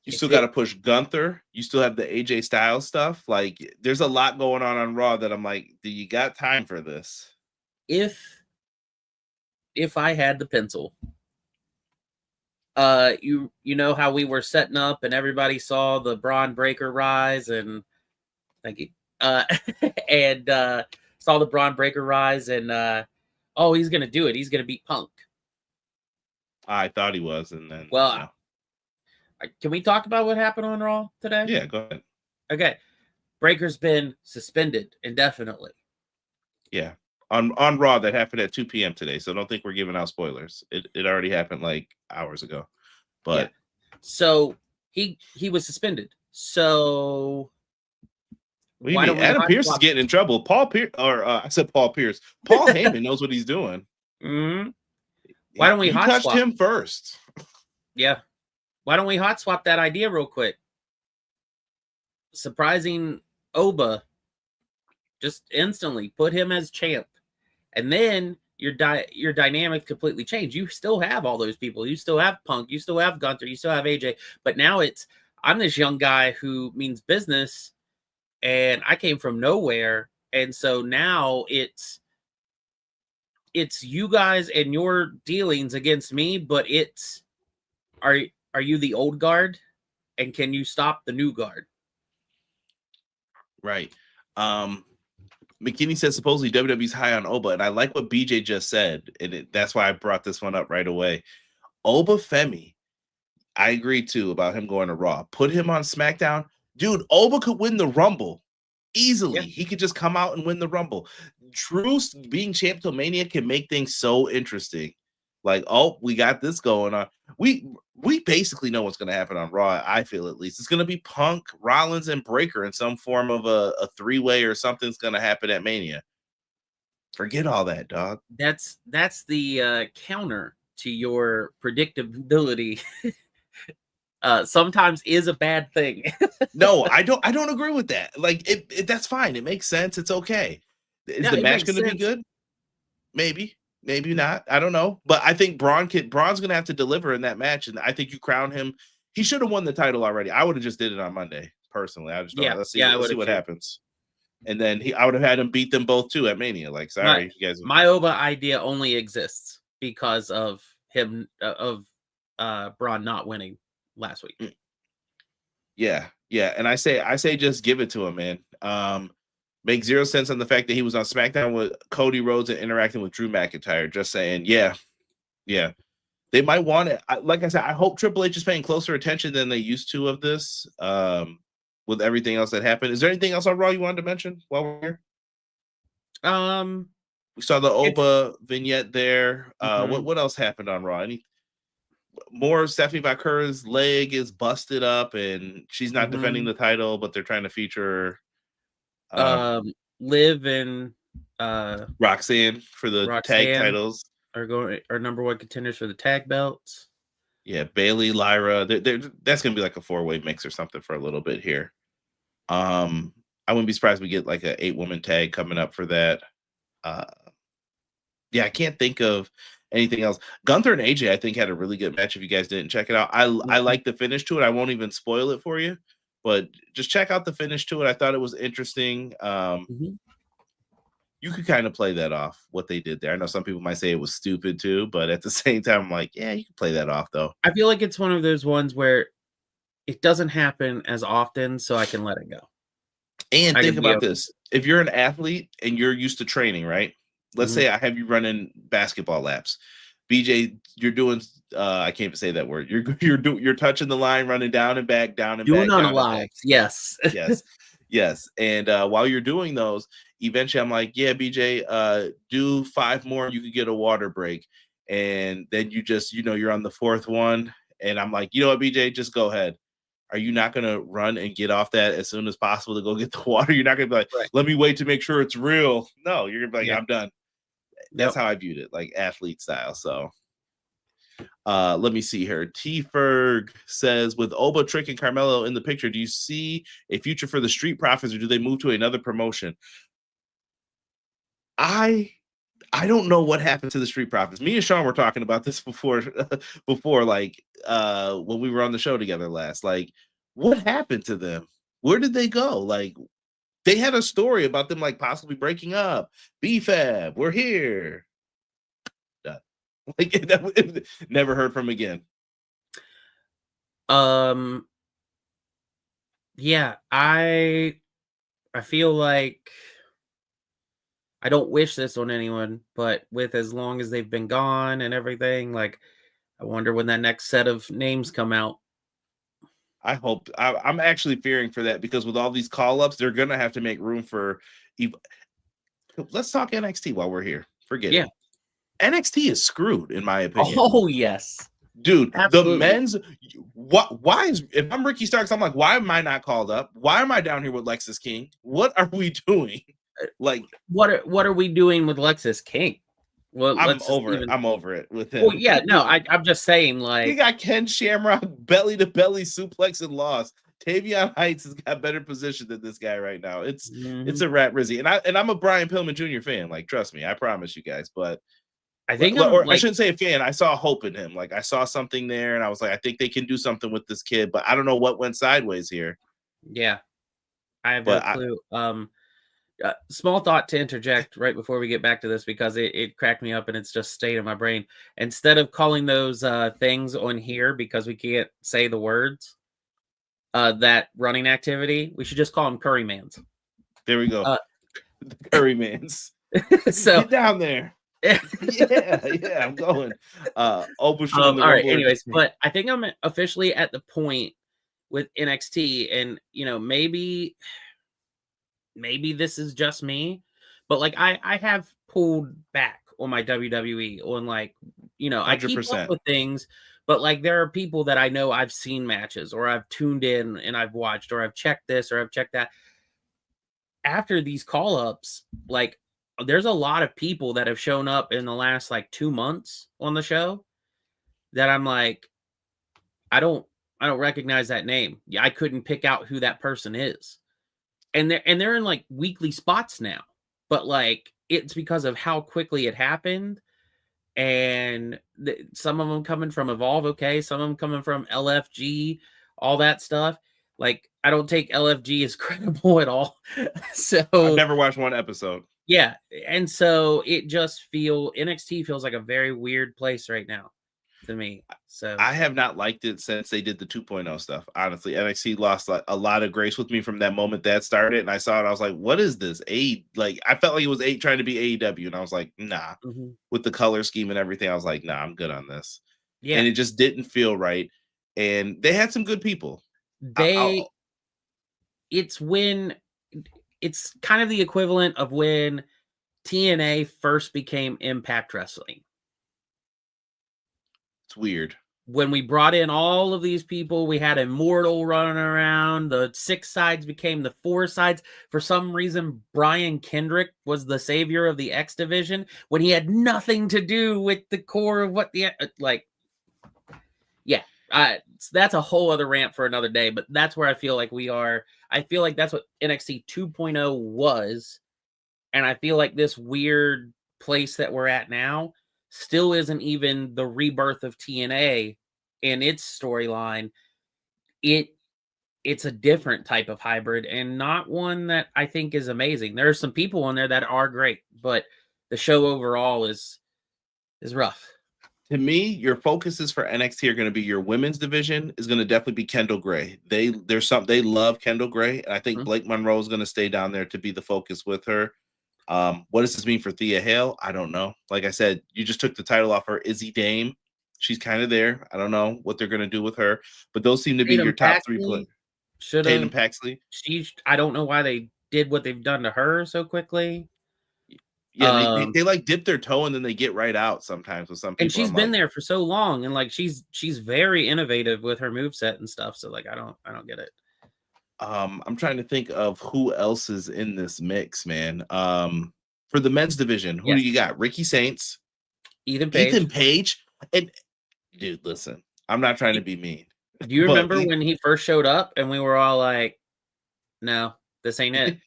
You still got to push Gunther. You still have the AJ Styles stuff. Like, there's a lot going on Raw that I'm like, do you got time for this? If I had the pencil, you know how we were setting up and everybody saw the Braun Breaker rise and thank you. And saw the Braun Breaker rise and he's gonna do it. He's gonna beat Punk. I thought he was, and then Can we talk about what happened on Raw today? Yeah, go ahead. Okay. Breaker's been suspended indefinitely. Yeah. On Raw, that happened at 2 p.m. today, so don't think we're giving out spoilers. It already happened like hours ago. But yeah. So he was suspended. So what do you mean? Adam Pearce is getting in trouble. Paul Pierce, I said Paul Pierce. Paul Heyman knows what he's doing. Mm-hmm. Why don't we touched him first? Yeah. Why don't we hot swap that idea real quick? Surprising Oba, just instantly put him as champ, and then your dynamic completely changed. You still have all those people. You still have Punk. You still have Gunther. You still have AJ. But now I'm this young guy who means business, and I came from nowhere, and so now it's you guys and your dealings against me. But Are you the old guard, and can you stop the new guard? Right. McKinney says supposedly WWE's high on Oba, and I like what BJ just said, and that's why I brought this one up right away. Oba Femi, I agree too about him going to Raw. Put him on SmackDown. Dude, Oba could win the Rumble easily. Yeah. He could just come out and win the Rumble. Truce being champ till Mania can make things so interesting. Like, we got this going on. We basically know what's going to happen on Raw, I feel at least. It's going to be Punk, Rollins, and Breaker in some form of a 3-way or something's going to happen at Mania. Forget all that, dog. That's the counter to your predictability sometimes is a bad thing. No, I don't agree with that. Like that's fine. It makes sense. It's okay. Is No, the it match makes going to be sense. good? Maybe not. I don't know. But I think Braun's going to have to deliver in that match, and I think you crown him. He should have won the title already. I would have just did it on Monday personally. I just thought, let's see what happens. And then I would have had him beat them both too at Mania. Like, sorry, you guys. My Oba idea only exists because of him Braun not winning last week. Yeah, and I say just give it to him, man. Make zero sense on the fact that he was on SmackDown with Cody Rhodes and interacting with Drew McIntyre. Just saying, yeah. They might want it. Like I said, I hope Triple H is paying closer attention than they used to of this. With everything else that happened, is there anything else on Raw you wanted to mention while we're here? We saw the Oba vignette there. What else happened on Raw? Any more? Stephanie Vakura's leg is busted up, and she's not defending the title, but they're trying to feature Liv and Roxanne for the tag titles are number one contenders for the tag belts. Yeah, Bailey, Lyra. That's gonna be like a 4-way mix or something for a little bit here. I wouldn't be surprised if we get like a 8-woman tag coming up for that. Yeah, I can't think of anything else. Gunther and AJ, I think, had a really good match. If you guys didn't check it out, I like the finish to it. I won't even spoil it for you, but just check out the finish to it. I thought it was interesting. You could kind of play that off what they did there. I know some people might say it was stupid too, but at the same time, I'm like, yeah, you can play that off though. I feel like it's one of those ones where it doesn't happen as often, so I can let it go. And think about this. If you're an athlete and you're used to training, right? Let's say I have you running basketball laps. BJ, you're doing I can't even say that word. You're touching the line, running down and back, down and doing back. Doing on live. Yes. Yes. And while you're doing those, eventually I'm like, yeah, BJ, do 5 more, you could get a water break. And then you just, you're on the 4th one. And I'm like, you know what, BJ, just go ahead. Are you not going to run and get off that as soon as possible to go get the water? You're not going to be like, let me wait to make sure it's real. No, you're going to be like, I'm done. That's how I viewed it, like athlete style. So let me see here. T Ferg says, with Oba, Trick, and Carmelo in the picture, do you see a future for the Street Profits, or do they move to another promotion? I don't know what happened to the Street Profits. Me and Sean were talking about this before like when we were on the show together last. Like, what happened to them? Where did they go? Like, they had a story about them like possibly breaking up. BFAB, we're here. Done. Like, never heard from again. Yeah, I feel like I don't wish this on anyone, but with as long as they've been gone and everything, like, I wonder when that next set of names come out. I hope. I'm actually fearing for that, because with all these call-ups, they're going to have to make room for... Let's talk NXT while we're here. Forget it. NXT is screwed, in my opinion. Oh, yes. Dude, absolutely. The men's... Why is... If I'm Ricky Starks, I'm like, why am I not called up? Why am I down here with Lexis King? What are we doing? Like, what are we doing with Lexis King? Well, I'm over it with him. Well, yeah, no, I'm just saying, like, he got Ken Shamrock belly to belly suplex and lost. Tavion Heights has got better position than this guy right now. It's a rat Rizzy, and I'm a Brian Pillman Jr. fan. Like, trust me, I promise you guys. But I think, I shouldn't say a fan. I saw hope in him. Like, I saw something there, and I was like, I think they can do something with this kid. But I don't know what went sideways here. Yeah, I have no clue. Small thought to interject right before we get back to this, because it cracked me up and it's just stayed in my brain. Instead of calling those things on here, because we can't say the words, that running activity, we should just call them Curry Mans. There we go. The Curry Mans. So get down there. yeah, I'm going. All right, anyways, but I think I'm officially at the point with NXT, and maybe this is just me, but like I have pulled back on my WWE on, like, I keep 100%. up with things, but like there are people that I know I've seen matches, or I've tuned in and I've watched, or I've checked this, or I've checked that. After these call-ups, like, there's a lot of people that have shown up in the last like 2 months on the show that I'm like, I don't recognize that name. Yeah, I couldn't pick out who that person is. And they're in like weekly spots now. But like it's because of how quickly it happened. And some of them coming from Evolve, okay, some of them coming from LFG, all that stuff. Like I don't take LFG as credible at all. So I've never watched one episode. Yeah, and so it just NXT feels like a very weird place right now to me. So I have not liked it since they did the 2.0 stuff. Honestly, NXT lost like a lot of grace with me from that moment that started, and I saw it. I was like, "What is this?" Like I felt like it was trying to be AEW, and I was like, "Nah." With the color scheme and everything, I was like, "Nah, I'm good on this." Yeah, and it just didn't feel right. And they had some good people. It's kind of the equivalent of when TNA first became Impact Wrestling. It's weird. When we brought in all of these people, we had Immortal running around. The 6 sides became the 4 sides. For some reason, Brian Kendrick was the savior of the X division when he had nothing to do with the core of what that's a whole other rant for another day. But that's where I feel like we are. I feel like that's what NXT 2.0 was. And I feel like this weird place that we're at now still isn't even the rebirth of TNA in its storyline. It's a different type of hybrid and not one that I think is amazing. There are some people on there that are great, but the show overall is rough. To me, your focuses for NXT are going to be your women's division is going to definitely be Kendall Gray. They love Kendall Gray, and I think Blake Monroe is going to stay down there to be the focus with her. What does this mean for Thea Hale? I don't know. Like I said, you just took the title off her. Izzy Dame, she's kind of there. I don't know what they're going to do with her, but those seem to be your top 3 players. Tatum Paxley. I don't know why they did what they've done to her so quickly. Yeah, they like dip their toe and then they get right out sometimes with some people. And she's been there for so long, and like she's very innovative with her moveset and stuff. So like I don't get it. I'm trying to think of who else is in this mix, man. For the men's division, who do you got? Ricky Saints, Ethan Page. And dude, listen, I'm not trying to be mean. Do you remember when he first showed up and we were all like, "No, this ain't it."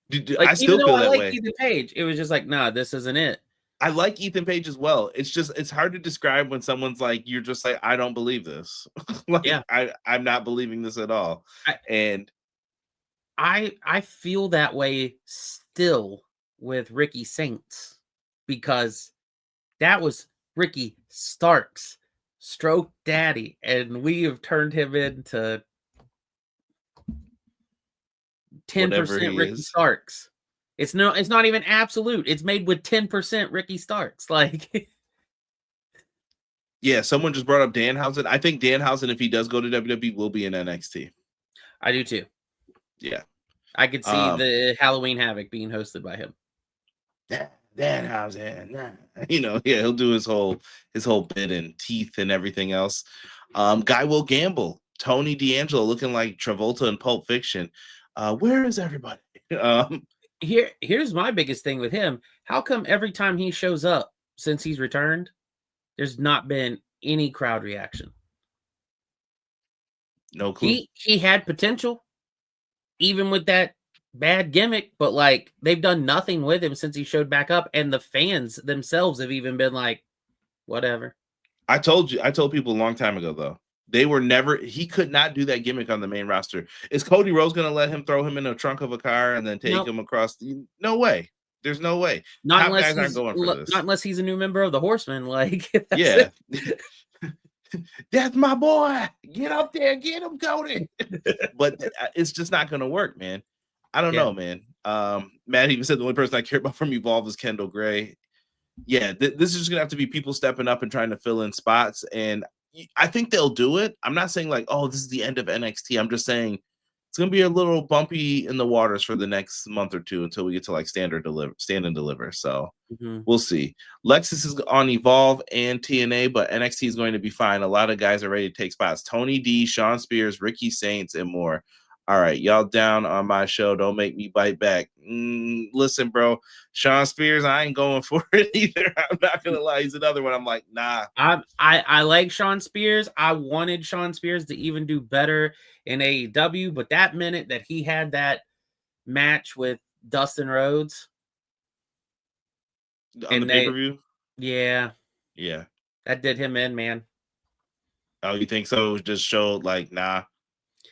Dude, like, I still feel that way. Ethan Page, it was just like, "Nah, this isn't it." I like Ethan Page as well. It's hard to describe when someone's like, you're just like, I don't believe this. I'm not believing this at all. I feel that way still with Ricky Saints because that was Ricky Starks, stroke daddy, and we have turned him into 10% Ricky Starks. It's not even absolute. It's made with 10% Ricky Starks. Like, yeah, someone just brought up Danhausen. I think Danhausen, if he does go to WWE, will be in NXT. I do too. Yeah, I could see the Halloween Havoc being hosted by him. Danhausen, he'll do his whole bit and teeth and everything else. Guy Will Gamble, Tony D'Angelo looking like Travolta in Pulp Fiction. Where is everybody? Here's my biggest thing with him. How come every time he shows up since he's returned, there's not been any crowd reaction? No clue. He had potential, even with that bad gimmick, but like they've done nothing with him since he showed back up, and the fans themselves have even been like, whatever. I told people a long time ago though. He could not do that gimmick on the main roster. Is Cody Rhodes going to let him throw him in the trunk of a car and then take him across? No way. There's no way. Not unless guys aren't going for this. Not unless he's a new member of the Horsemen. Like, yeah. That's my boy. Get up there. Get him, Cody. But it's just not going to work, man. I don't know, man. Matt even said the only person I care about from Evolve is Kendall Gray. Yeah, this is just going to have to be people stepping up and trying to fill in spots. And I think they'll do it. I'm not saying like, oh, this is the end of NXT. I'm just saying it's going to be a little bumpy in the waters for the next month or two until we get to like stand and deliver. So we'll see. Lexus is on Evolve and TNA, but NXT is going to be fine. A lot of guys are ready to take spots. Tony D, Sean Spears, Ricky Saints, and more. All right, y'all down on my show. Don't make me bite back. Listen, bro, Sean Spears, I ain't going for it either. I'm not gonna lie, he's another one. I'm like, nah. I like Sean Spears. I wanted Sean Spears to even do better in AEW, but that minute that he had that match with Dustin Rhodes On the pay-per-view? Yeah. Yeah. That did him in, man. Oh, you think so? It just showed like, nah.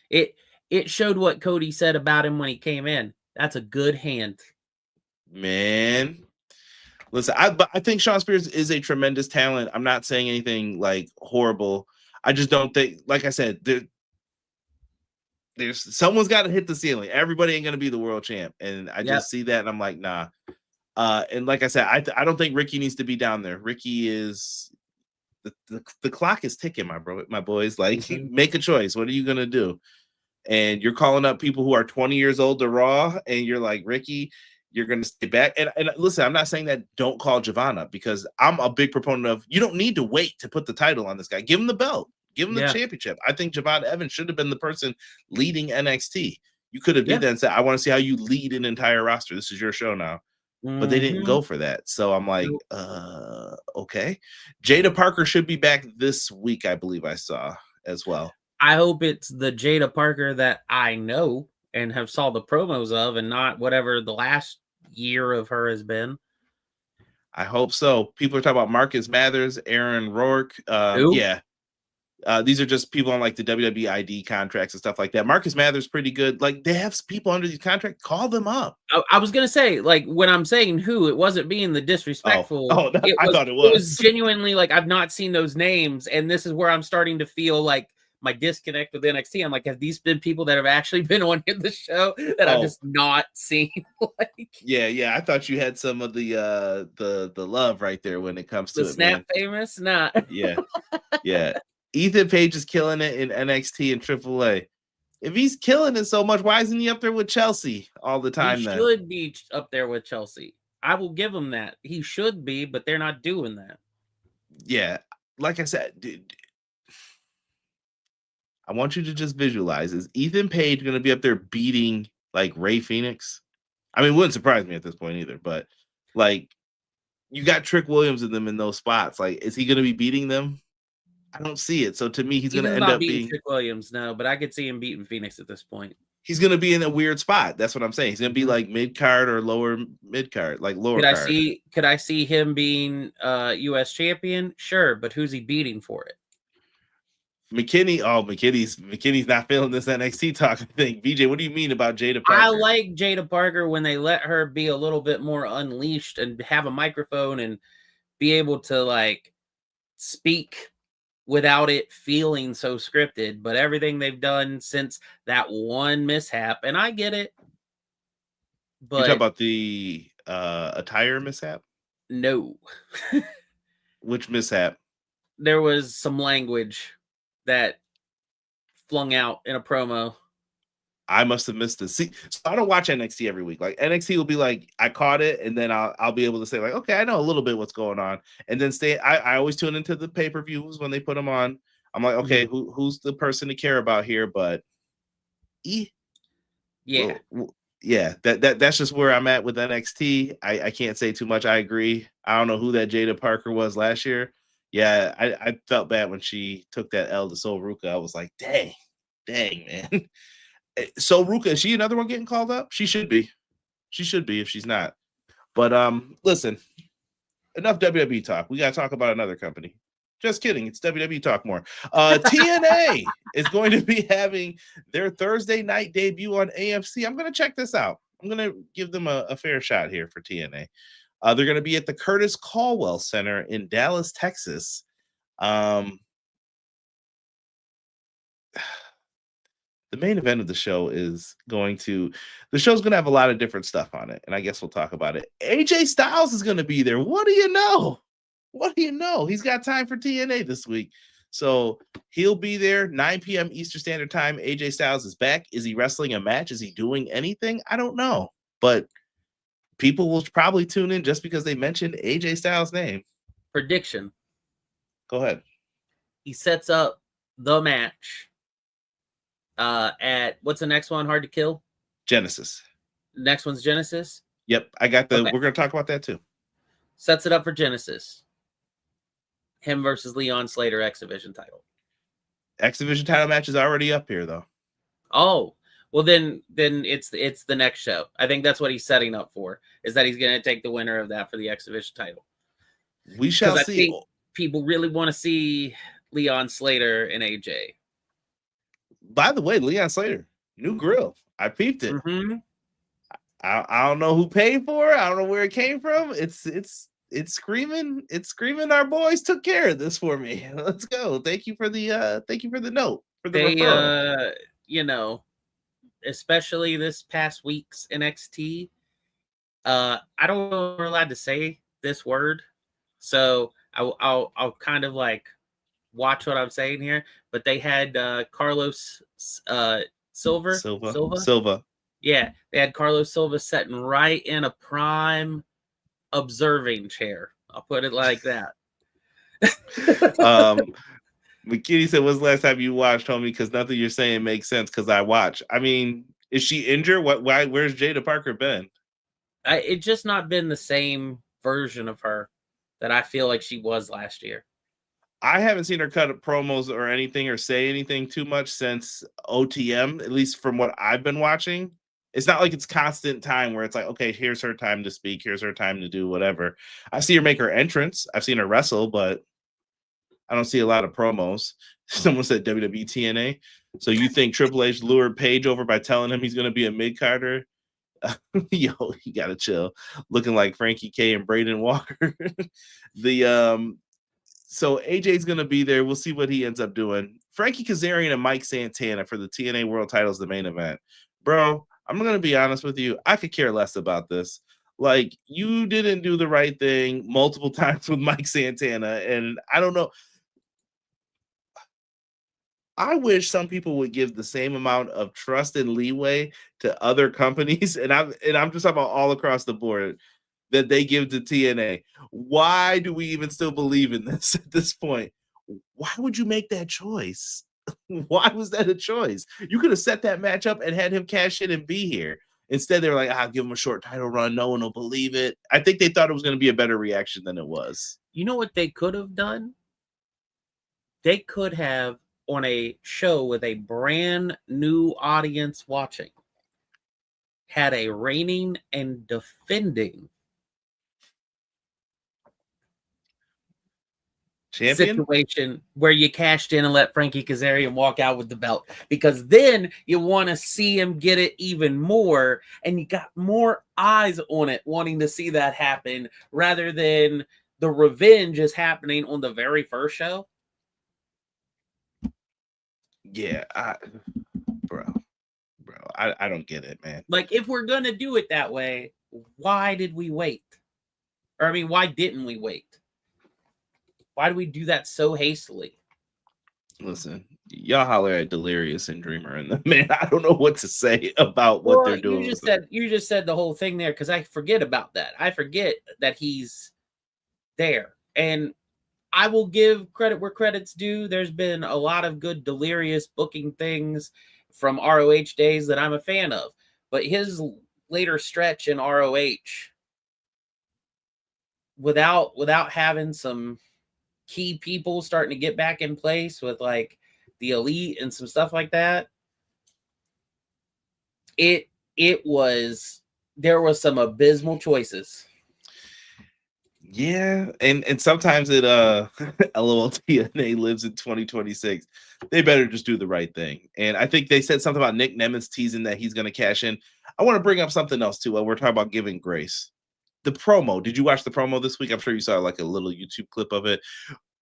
It showed what Cody said about him when he came in. That's a good hand. Man. Listen, I think Sean Spears is a tremendous talent. I'm not saying anything like horrible. I just don't think, like I said, there's someone's got to hit the ceiling. Everybody ain't gonna be the world champ, and I just see that, and I'm like, nah. And like I said, I don't think Ricky needs to be down there. Ricky is the clock is ticking, my boys. Like, make a choice. What are you gonna do? And you're calling up people who are 20 years old to Raw, and you're like, Ricky, you're going to stay back. And listen, I'm not saying that don't call Javon up, because I'm a big proponent of, you don't need to wait to put the title on this guy. Give him the belt. Give him the championship. I think Javon Evans should have been the person leading NXT. You could have did that and said, I want to see how you lead an entire roster. This is your show now. But they didn't go for that. So I'm like, okay. Jada Parker should be back this week, I believe I saw as well. I hope it's the Jada Parker that I know and have saw the promos of, and not whatever the last year of her has been. I hope so. People are talking about Marcus Mathers, Aaron Rourke. Yeah. These are just people on like the WWE ID contracts and stuff like that. Marcus Mathers pretty good. Like, they have people under these contracts. Call them up. I was gonna say, like, when I'm saying who, it wasn't being the disrespectful. I thought it was. It was genuinely like, I've not seen those names, and this is where I'm starting to feel like my disconnect with NXT. I'm like, have these been people that have actually been on the show that I've just not seen? Like, yeah. I thought you had some of the love right there when it comes to the Snap famous. Nah. Yeah. Ethan Page is killing it in NXT and AAA. If he's killing it so much, why isn't he up there with Chelsea all the time? He should be up there with Chelsea. I will give him that. He should be, but they're not doing that. Yeah. Like I said, dude, I want you to just visualize, is Ethan Page going to be up there beating like Rey Fenix? I mean, it wouldn't surprise me at this point either, but like, you got Trick Williams in them in those spots. Like, is he going to be beating them? I don't see it. So to me, he's going to end up being Trick Williams. No, but I could see him beating Phoenix at this point. He's going to be in a weird spot. That's what I'm saying. He's going to be like mid card or lower mid card, like lower card. Could I see him being U.S. champion? Sure, but who's he beating for it? McKinney's not feeling this NXT talk. I think. BJ, what do you mean about Jada Parker? I like Jada Parker when they let her be a little bit more unleashed and have a microphone and be able to like speak without it feeling so scripted. But everything they've done since that one mishap, and I get it. But you talk about the attire mishap? No. Which mishap? There was some language that flung out in a promo. I must have missed it. See, so I don't watch NXT every week. Like, NXT will be like, I caught it, and then I'll be able to say like, okay, I know a little bit what's going on, and then I always tune into the pay-per-views when they put them on. I'm like, okay, who's the person to care about here? But yeah, that's just where I'm at with NXT. I can't say too much. I agree. I don't know who that Jada Parker was last year. Yeah, I felt bad when she took that L to Sol Ruca. I was like, dang, man. So Ruka, is she another one getting called up? She should be. She should be if she's not. But listen, enough WWE talk. We got to talk about another company. Just kidding. It's WWE talk more. TNA is going to be having their Thursday night debut on AMC. I'm going to check this out. I'm going to give them a fair shot here for TNA. They're going to be at the Curtis Caldwell Center in Dallas, Texas. The main event of the show is going to have a lot of different stuff on it, and I guess we'll talk about it. AJ Styles is going to be there. What do you know? He's got time for TNA this week. So he'll be there, 9 p.m. Eastern Standard Time. AJ Styles is back. Is he wrestling a match? Is he doing anything? I don't know. But people will probably tune in just because they mentioned AJ Styles' name. Prediction. Go ahead. He sets up the match At what's the next one? Hard to Kill. Genesis. Next one's Genesis. Yep, I got the. Okay. We're gonna talk about that too. Sets it up for Genesis. Him versus Leon Slater X Division title. X Division title match is already up here though. Oh, well then it's the next show. I think that's what he's setting up for. Is that he's gonna take the winner of that for the X Division title. We shall see. I think people really want to see Leon Slater and AJ. By the way, Leon Slater, new grill. I peeped it. Mm-hmm. I don't know who paid for it. I don't know where it came from. It's screaming. It's screaming. Our boys took care of this for me. Let's go. Thank you for the note for the referral. You know, especially this past week's NXT. I don't know if we're allowed to say this word, so I'll kind of like watch what I'm saying here. But they had Carlos Silva. Yeah, they had Carlos Silva sitting right in a prime observing chair. I'll put it like that. McKinney said, "When's the last time you watched, homie? Because nothing you're saying makes sense. Because I watch. I mean, is she injured? Why? Where's Jada Parker been? It's just not been the same version of her that I feel like she was last year. I haven't seen her cut promos or anything or say anything too much since OTM, at least from what I've been watching. It's not like it's constant time where it's like, okay, here's her time to speak. Here's her time to do whatever. I see her make her entrance. I've seen her wrestle, but I don't see a lot of promos. Someone said WWE TNA. So you think Triple H lured Page over by telling him he's going to be a mid-carder? Yo, you got to chill. Looking like Frankie K and Braden Walker. So AJ's going to be there. We'll see what he ends up doing. Frankie Kazarian and Mike Santana for the TNA World Titles, the main event. Bro, I'm going to be honest with you. I could care less about this. Like, you didn't do the right thing multiple times with Mike Santana, and I don't know. I wish some people would give the same amount of trust and leeway to other companies, and I'm just talking about all across the board, that they give to TNA. Why do we even still believe in this at this point? Why would you make that choice? Why was that a choice? You could have set that match up and had him cash in and be here. Instead, they were like, I'll give him a short title run. No one will believe it. I think they thought it was going to be a better reaction than it was. You know what they could have done? They could have, on a show with a brand new audience watching, had a reigning and defending champion situation where you cashed in and let Frankie Kazarian walk out with the belt, because then you want to see him get it even more, and you got more eyes on it wanting to see that happen, rather than the revenge is happening on the very first show. Yeah, bro, I don't get it, man. Like, if we're gonna do it that way, why did we wait? Or I mean, why didn't we wait? Why do we do that so hastily? Listen, y'all holler at Delirious and Dreamer, and man, I don't know what to say about what they're doing. You just said the whole thing there, because I forget about that. I forget that he's there, and I will give credit where credit's due. There's been a lot of good Delirious booking things from ROH days that I'm a fan of, but his later stretch in ROH, without having some key people starting to get back in place with like the Elite and some stuff like that, there was some abysmal choices. Yeah, and sometimes it LOL TNA lives in 2026. They better just do the right thing. And I think they said something about Nick Nemeth teasing that he's going to cash in. I want to bring up something else too. We're talking about giving grace. The promo. Did you watch the promo this week? I'm sure you saw like a little YouTube clip of it.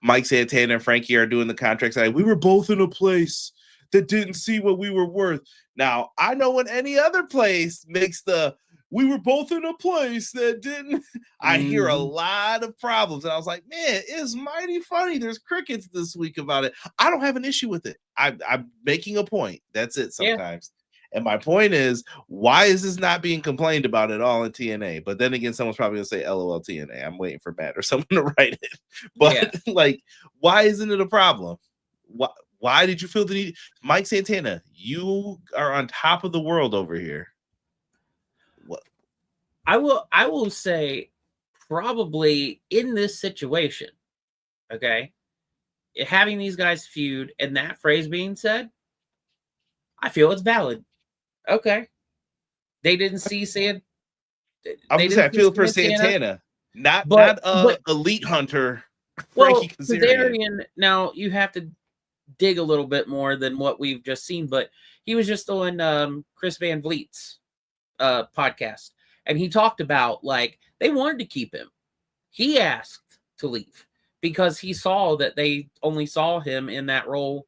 Mike Santana and Frankie are doing the contracts. We were both in a place that didn't see what we were worth. Now, I know when any other place makes we were both in a place that didn't. I hear a lot of problems. And I was like, man, it's mighty funny. There's crickets this week about it. I don't have an issue with it. I'm making a point. That's it sometimes. Yeah. And my point is, why is this not being complained about at all in TNA? But then again, someone's probably going to say LOL TNA. I'm waiting for Matt or someone to write it. But like, why isn't it a problem? Why did you feel the need? Mike Santana, you are on top of the world over here. What? I will say probably in this situation, okay, having these guys feud and that phrase being said, I feel it's valid. Okay. They didn't see Santana. I was gonna say, I feel for Santana, not elite hunter. Well, Kazarian, now you have to dig a little bit more than what we've just seen, but he was just on Chris Van Vliet's podcast, and he talked about like they wanted to keep him. He asked to leave because he saw that they only saw him in that role,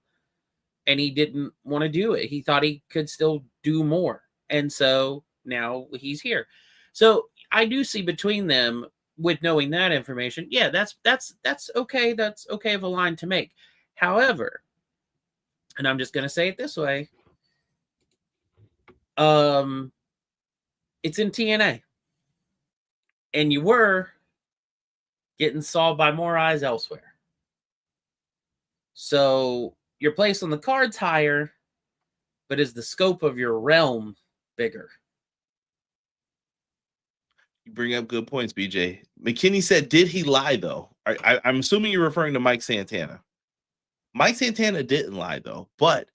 and he didn't want to do it. He thought he could still do more, and so now he's here. So I do see between them, with knowing that information, yeah, that's okay. That's okay of a line to make. However, and I'm just going to say it this way, it's in TNA, and you were getting saw by more eyes elsewhere. So your place on the card's higher, but is the scope of your realm bigger? You bring up good points, BJ. McKinney said, did he lie, though? I'm assuming you're referring to Mike Santana. Mike Santana didn't lie, though, but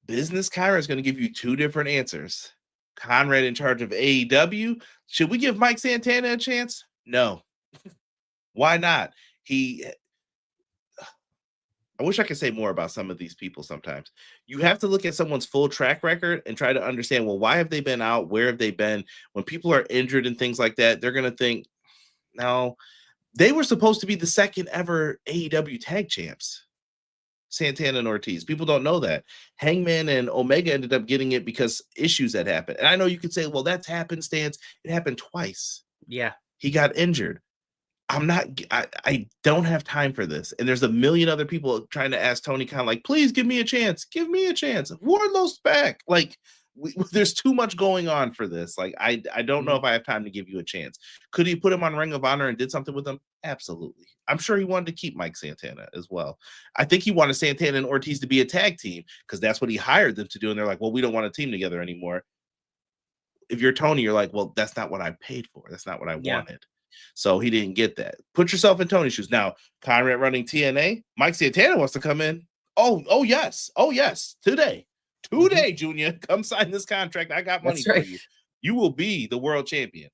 Business Kyra is going to give you two different answers. Conrad in charge of AEW. Should we give Mike Santana a chance? No. Why not? I wish I could say more about some of these people sometimes. You have to look at someone's full track record and try to understand, well, why have they been out? Where have they been? When people are injured and things like that, they're going to think, no, they were supposed to be the second ever AEW tag champs, Santana and Ortiz. People don't know that. Hangman and Omega ended up getting it because issues that happened. And I know you could say, well, that's happenstance. It happened twice. Yeah. He got injured. I don't have time for this. And there's a million other people trying to ask Tony Khan, like, please give me a chance. Give me a chance. Wardlow's back. Like, there's too much going on for this. Like, I don't know if I have time to give you a chance. Could he put him on Ring of Honor and did something with him? Absolutely. I'm sure he wanted to keep Mike Santana as well. I think he wanted Santana and Ortiz to be a tag team because that's what he hired them to do. And they're like, well, we don't want a team together anymore. If you're Tony, you're like, well, that's not what I paid for. That's not what I wanted. So he didn't get that. Put yourself in Tony's shoes. Now, Conrad running TNA, Mike Santana wants to come in. Oh, yes. Today, Junior, come sign this contract. I got money for you. You will be the world champion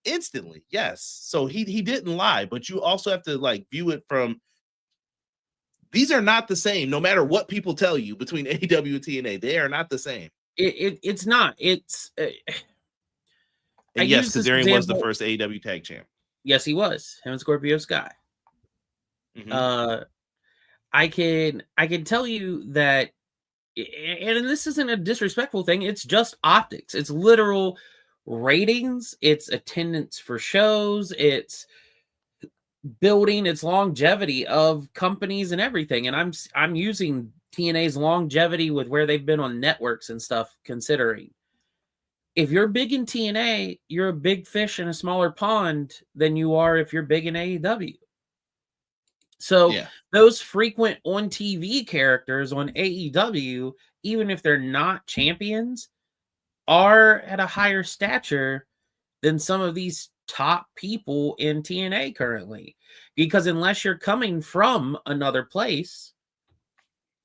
instantly. Yes. So he didn't lie, but you also have to like view it from. These are not the same. No matter what people tell you between AEW and TNA, they are not the same. It's not. It's. And yes, Kazarian was the first AEW tag champ. Yes, he was. Him and Scorpio Sky. Mm-hmm. I can tell you that, and this isn't a disrespectful thing. It's just optics. It's literal ratings. It's attendance for shows. It's building its longevity of companies and everything. And I'm using TNA's longevity with where they've been on networks and stuff, considering. If you're big in TNA, you're a big fish in a smaller pond than you are if you're big in AEW. So those frequent on TV characters on AEW, even if they're not champions, are at a higher stature than some of these top people in TNA currently. Because unless you're coming from another place,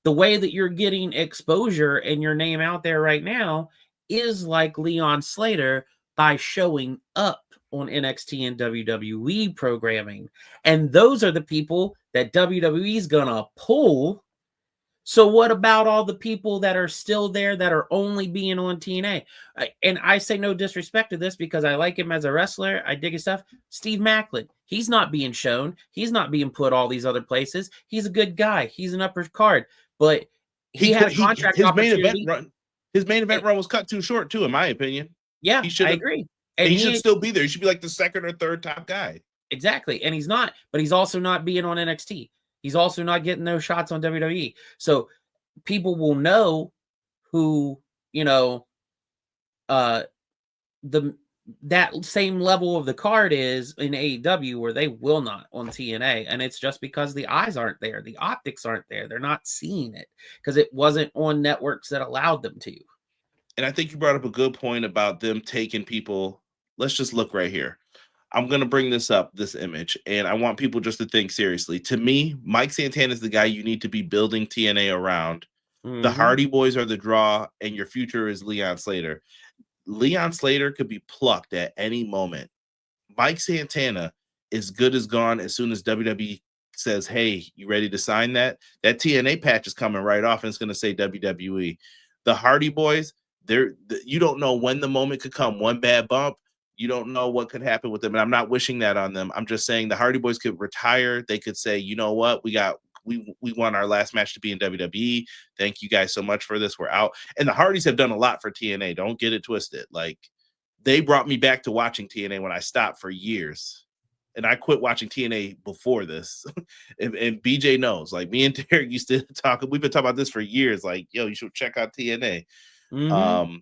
the way that you're getting exposure and your name out there right now is like Leon Slater by showing up on NXT and WWE programming. And those are the people that WWE is going to pull. So what about all the people that are still there that are only being on TNA? And I say no disrespect to this because I like him as a wrestler. I dig his stuff. Steve Maclin, he's not being shown. He's not being put all these other places. He's a good guy. He's an upper card. But he had a contract opportunity. His main event run was cut too short, too, in my opinion. Yeah, I agree. And he should still be there. He should be like the second or third top guy. Exactly. And he's not, but he's also not being on NXT. He's also not getting those shots on WWE. So people will know who, the that same level of the card is in AEW, where they will not on TNA. And it's just because the eyes aren't there. The optics aren't there. They're not seeing it because it wasn't on networks that allowed them to. And I think you brought up a good point about them taking people. Let's just look right here. I'm going to bring this up, this image, and I want people just to think seriously. To me, Mike Santana is the guy you need to be building TNA around. Mm-hmm. The Hardy Boys are the draw, and your future is Leon Slater. Leon Slater could be plucked at any moment. Mike Santana is good as gone as soon as WWE says, hey, you ready to sign that? That TNA patch is coming right off, and it's going to say WWE. The Hardy Boys, you don't know when the moment could come. One bad bump, you don't know what could happen with them. And I'm not wishing that on them. I'm just saying the Hardy Boys could retire. They could say, you know what? We want our last match to be in WWE. Thank you guys so much for this. We're out. And the Hardys have done a lot for TNA. Don't get it twisted. Like, they brought me back to watching TNA when I stopped for years. And I quit watching TNA before this. and BJ knows. Like, me and Derek used to talk. We've been talking about this for years. Like, yo, you should check out TNA. Mm-hmm.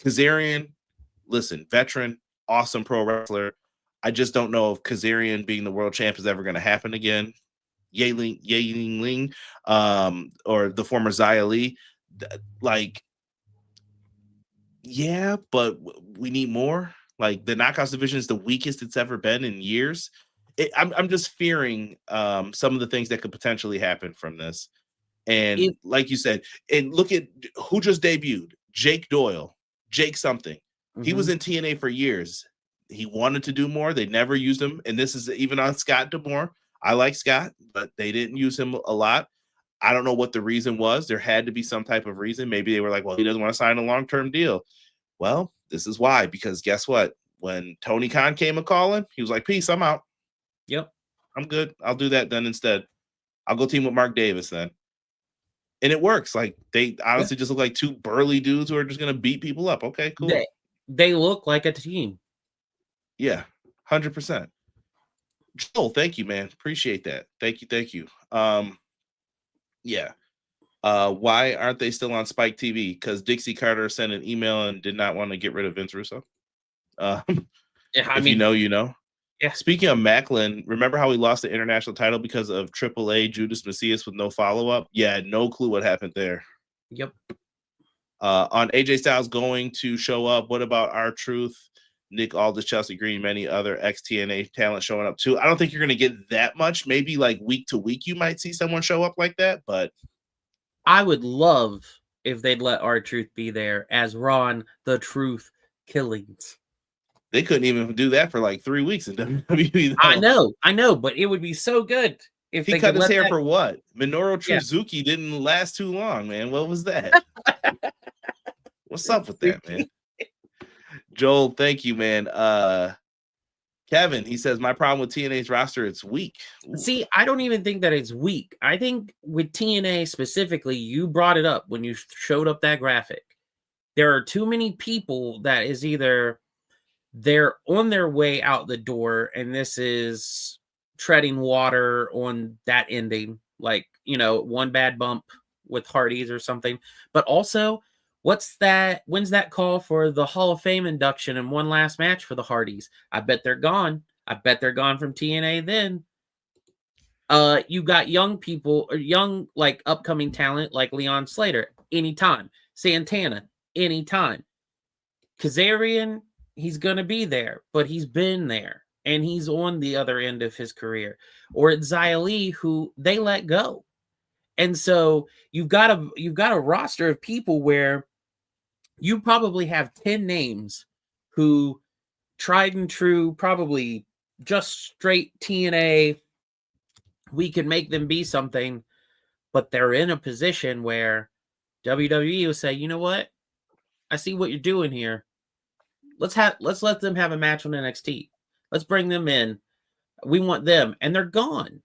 Kazarian, listen, veteran, awesome pro wrestler. I just don't know if Kazarian being the world champ is ever going to happen again. Ying Ling, or the former Xia Li, like, yeah, but we need more. Like, the Knockouts division is the weakest it's ever been in years. I'm just fearing some of the things that could potentially happen from this. And like you said, and look at who just debuted, Jake Doyle, Jake something. Mm-hmm. He was in TNA for years. He wanted to do more. They never used him. And this is even on Scott D'Amore. I like Scott, but they didn't use him a lot. I don't know what the reason was. There had to be some type of reason. Maybe they were like, well, he doesn't want to sign a long-term deal. Well, this is why, because guess what? When Tony Khan came a calling, he was like, peace, I'm out. Yep. I'm good. I'll do that then instead. I'll go team with Mark Davis then. And it works. Like, they honestly just look like two burly dudes who are just going to beat people up. Okay, cool. They look like a team. Yeah, 100%. Joel, thank you, man. Appreciate that. Thank you. Yeah. Why aren't they still on Spike TV? Because Dixie Carter sent an email and did not want to get rid of Vince Russo. You know, you know. Yeah. Speaking of Macklin, remember how he lost the international title because of AAA Judas Macias with no follow-up? Yeah, no clue what happened there. Yep. On AJ Styles going to show up, what about R-Truth, Nick Aldis, Chelsea Green, many other ex-TNA talent showing up too? I don't think you're going to get that much. Maybe like week to week you might see someone show up like that, but I would love if they'd let R-Truth be there as Ron the Truth Killings. They couldn't even do that for like 3 weeks in WWE. I know, but it would be so good if he cut his hair for what? Minoru Suzuki didn't last too long, man. What was that? What's up with that, man? Joel, thank you, man. Kevin, he says, my problem with TNA's roster, it's weak. Ooh. See, I don't even think that it's weak. I think with TNA specifically, you brought it up when you showed up that graphic. There are too many people that is either they're on their way out the door, and this is treading water on that ending, like, you know, one bad bump with Hardys or something. But also, when's that call for the Hall of Fame induction and one last match for the Hardys? I bet they're gone. I bet they're gone from TNA then. You got young people or young, like, upcoming talent like Leon Slater anytime. Santana anytime. Kazarian, he's going to be there, but he's been there and he's on the other end of his career. Or it's Xia Li, who they let go. And so you've got a roster of people where you probably have 10 names who tried and true, probably just straight TNA. We can make them be something, but they're in a position where WWE will say, you know what? I see what you're doing here. Let's let them have a match on NXT. Let's bring them in. We want them, and they're gone.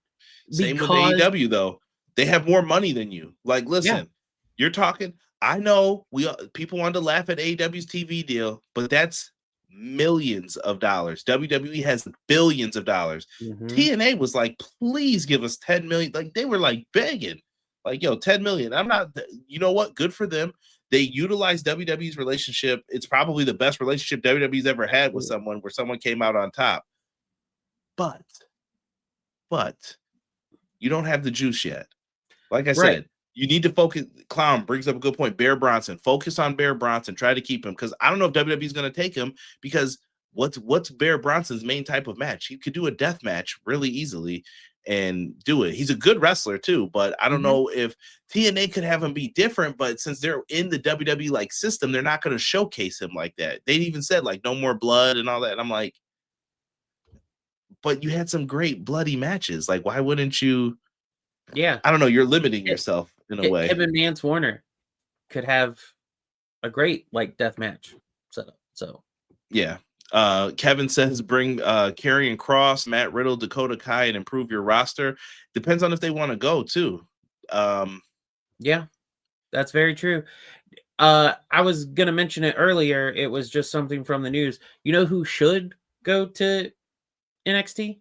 Same with AEW though. They have more money than you. Like, listen, you're talking. I know people wanted to laugh at AEW's TV deal, but that's millions of dollars. WWE has billions of dollars. Mm-hmm. TNA was like, please give us 10 million. Like, they were like begging, like, yo, 10 million. I'm not. You know what? Good for them. They utilize WWE's relationship. It's probably the best relationship WWE's ever had with someone, where someone came out on top. But you don't have the juice yet. Like I said, you need to focus. Clown brings up a good point. Bear Bronson, focus on Bear Bronson. Try to keep him, because I don't know if WWE is going to take him, because what's Bear Bronson's main type of match? He could do a death match really easily and do it. He's a good wrestler too, but I don't know if TNA could have him be different. But since they're in the WWE like system, they're not going to showcase him like that. They even said like no more blood and all that. And I'm like, but you had some great bloody matches. Like, why wouldn't you? Yeah, I don't know. You're limiting yourself in a way. Him and Mance Warner could have a great like death match setup. So yeah. Kevin says bring Karrion Kross, Matt Riddle, Dakota Kai, and improve your roster. Depends on if they want to go too. Yeah, that's very true. I was gonna mention it earlier. It was just something from the news. You know who should go to NXT?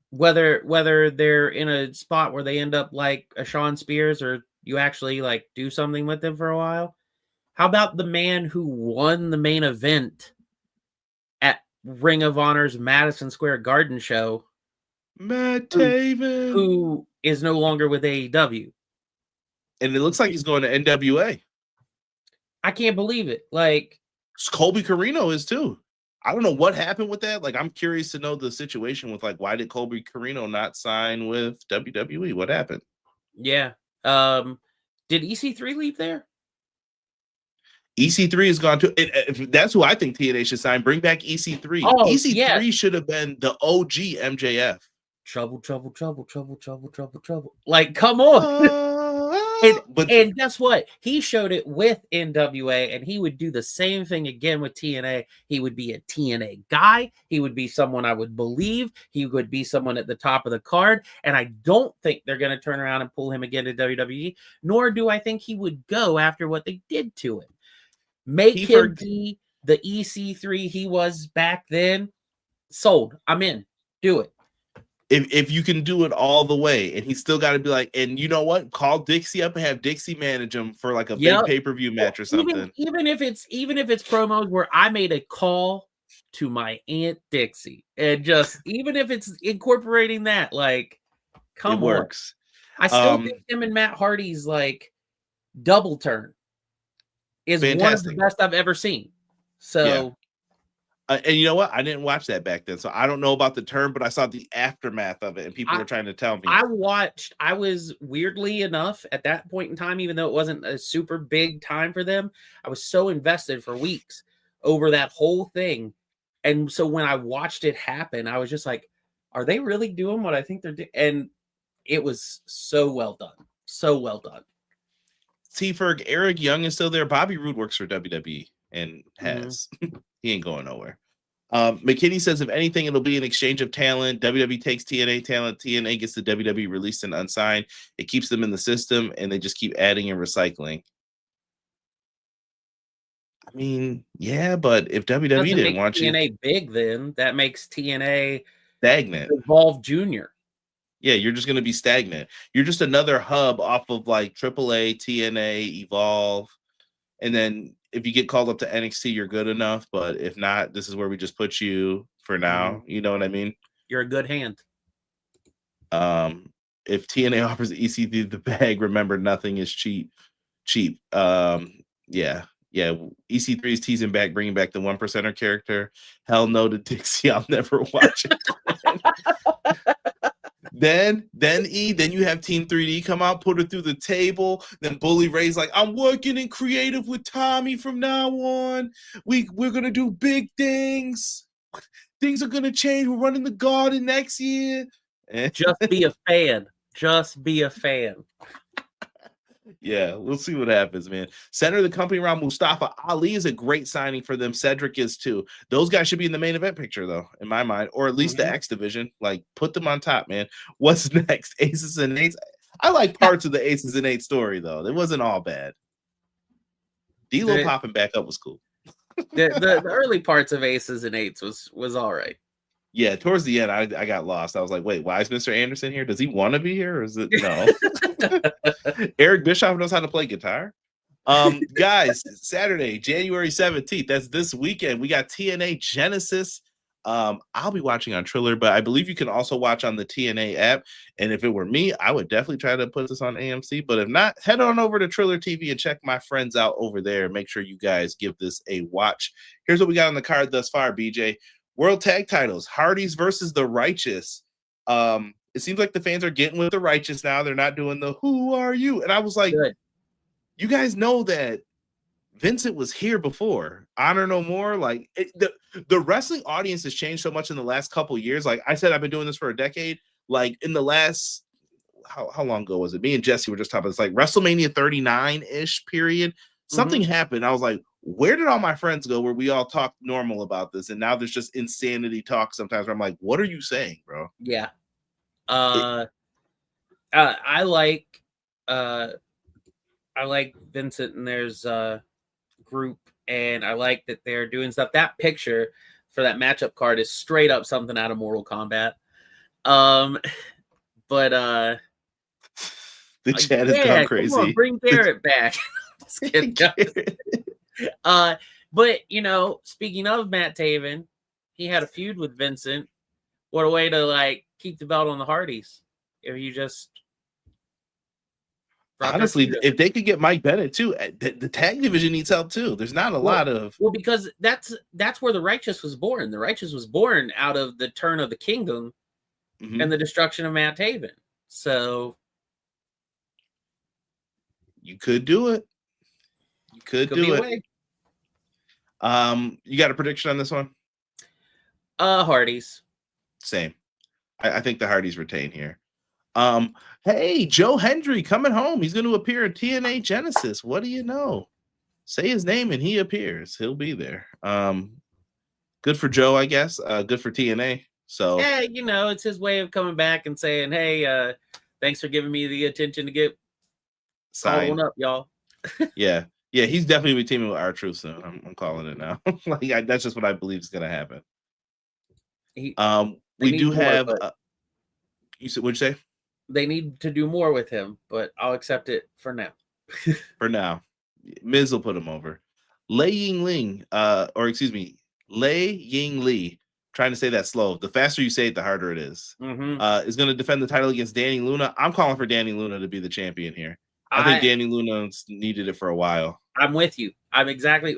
Whether they're in a spot where they end up like a Shawn Spears, or you actually like do something with them for a while. How about the man who won the main event at Ring of Honor's Madison Square Garden show? Matt Taven, who is no longer with AEW. And it looks like he's going to NWA. I can't believe it. Like, Colby Carino is too. I don't know what happened with that. Like, I'm curious to know the situation with, like, why did Colby Carino not sign with WWE? What happened? Yeah. Did EC3 leave there? EC3 has gone to. That's who I think TNA should sign. Bring back EC3. Oh, EC3 should have been the OG MJF. Trouble. Like, come on. And guess what? He showed it with NWA, and he would do the same thing again with TNA. He would be a TNA guy. He would be someone I would believe. He would be someone at the top of the card. And I don't think they're going to turn around and pull him again to WWE, nor do I think he would go after what they did to him. Make him be the EC3 he was back then. Sold. I'm in. Do it. If you can do it all the way, and he's still got to be like, and you know what? Call Dixie up and have Dixie manage him for like a big pay-per-view match or something. Even if it's promos where I made a call to my Aunt Dixie, and just even if it's incorporating that, like, come on. It works. I still think him and Matt Hardy's like double turn is fantastic. One of the best I've ever seen. So. Yeah. And you know what? I didn't watch that back then, so I don't know about the term, but I saw the aftermath of it, and people were trying to tell me. I was weirdly enough at that point in time, even though it wasn't a super big time for them, I was so invested for weeks over that whole thing. And so when I watched it happen, I was just like, are they really doing what I think they're doing? And it was so well done. So well done. T-Ferg, Eric Young is still there. Bobby Roode works for WWE and has. He ain't going nowhere. McKinney says, if anything, it'll be an exchange of talent. WWE takes TNA talent. TNA gets the WWE released and unsigned. It keeps them in the system, and they just keep adding and recycling. I mean, yeah, but if WWE didn't want TNA big, then that makes TNA stagnant. Evolve Junior. Yeah, you're just going to be stagnant. You're just another hub off of like AAA, TNA, Evolve, and then if you get called up to NXT, you're good enough. But if not, this is where we just put you for now. You know what I mean? You're a good hand. If TNA offers EC3 the bag, remember nothing is cheap. Yeah. EC3 is teasing back, bringing back the 1%er character. Hell no to Dixie. I'll never watch it. Then you have Team 3D come out, put her through the table. Then Bully Ray's like, I'm working in creative with Tommy from now on. We're gonna do big things. Things are gonna change. We're running the Garden next year. Just be a fan. Just be a fan. Yeah, we'll see what happens, man. Center the company around Mustafa Ali is a great signing for them. Cedric is too. Those guys should be in the main event picture, though, in my mind, or at least the X division. Like, put them on top, man. What's next? Aces and Eights. I like parts of the Aces and Eights story, though. It wasn't all bad. D-Lo popping back up was cool. the early parts of Aces and Eights was all right. Yeah, towards the end, I got lost. I was like, wait, why is Mr. Anderson here? Does he want to be here, or is it no? Eric Bischoff knows how to play guitar. Guys, Saturday, January 17th. That's this weekend. We got TNA Genesis. I'll be watching on Triller, but I believe you can also watch on the TNA app. And if it were me, I would definitely try to put this on AMC. But if not, head on over to Triller TV and check my friends out over there. Make sure you guys give this a watch. Here's what we got on the card thus far, BJ. World Tag Titles, Hardys versus the Righteous. It seems like the fans are getting with the Righteous now. They're not doing the "Who are you?" And I was like, Good. You guys know that Vincent was here before. Honor No More. Like the wrestling audience has changed so much in the last couple of years. Like I said, I've been doing this for a decade. Like in the last, how long ago was it? Me and Jesse were just talking. It's like WrestleMania 39-ish period. Something happened. I was like, where did all my friends go where we all talk normal about this? And now there's just insanity talk sometimes where I'm like, what are you saying, bro? Yeah. I like Vincent and there's group, and I like that they're doing stuff. That picture for that matchup card is straight up something out of Mortal Kombat. But the chat has gone crazy. Come on, bring Barrett back. Just kidding. But you know, speaking of Matt Taven, he had a feud with Vincent. What a way to like keep the belt on the Hardys. If you just honestly, if they could get Mike Bennett too, the tag division needs help too. There's not a lot of because that's where the Righteous was born. The Righteous was born out of the turn of the kingdom and the destruction of Matt Taven. So you could do it. You could do it. You got a prediction on this one? Hardys. Same. I think the Hardys retain here. Hey, Joe Hendry coming home. He's going to appear in TNA Genesis. What do you know? Say his name and he appears. He'll be there. Good for Joe, I guess. Good for TNA. So yeah, you know, it's his way of coming back and saying, "Hey, thanks for giving me the attention to get signed up, y'all." Yeah, he's definitely teaming with R-Truth soon. I'm calling it now. Like that's just what I believe is going to happen. We do have. You said, what'd you say? They need to do more with him, but I'll accept it for now. For now, Miz will put him over. Lei Ying Li. Trying to say that slow. The faster you say it, the harder it is. Is going to defend the title against Danny Luna. I'm calling for Danny Luna to be the champion here. I think Danny Luna's needed it for a while. I'm with you. I'm exactly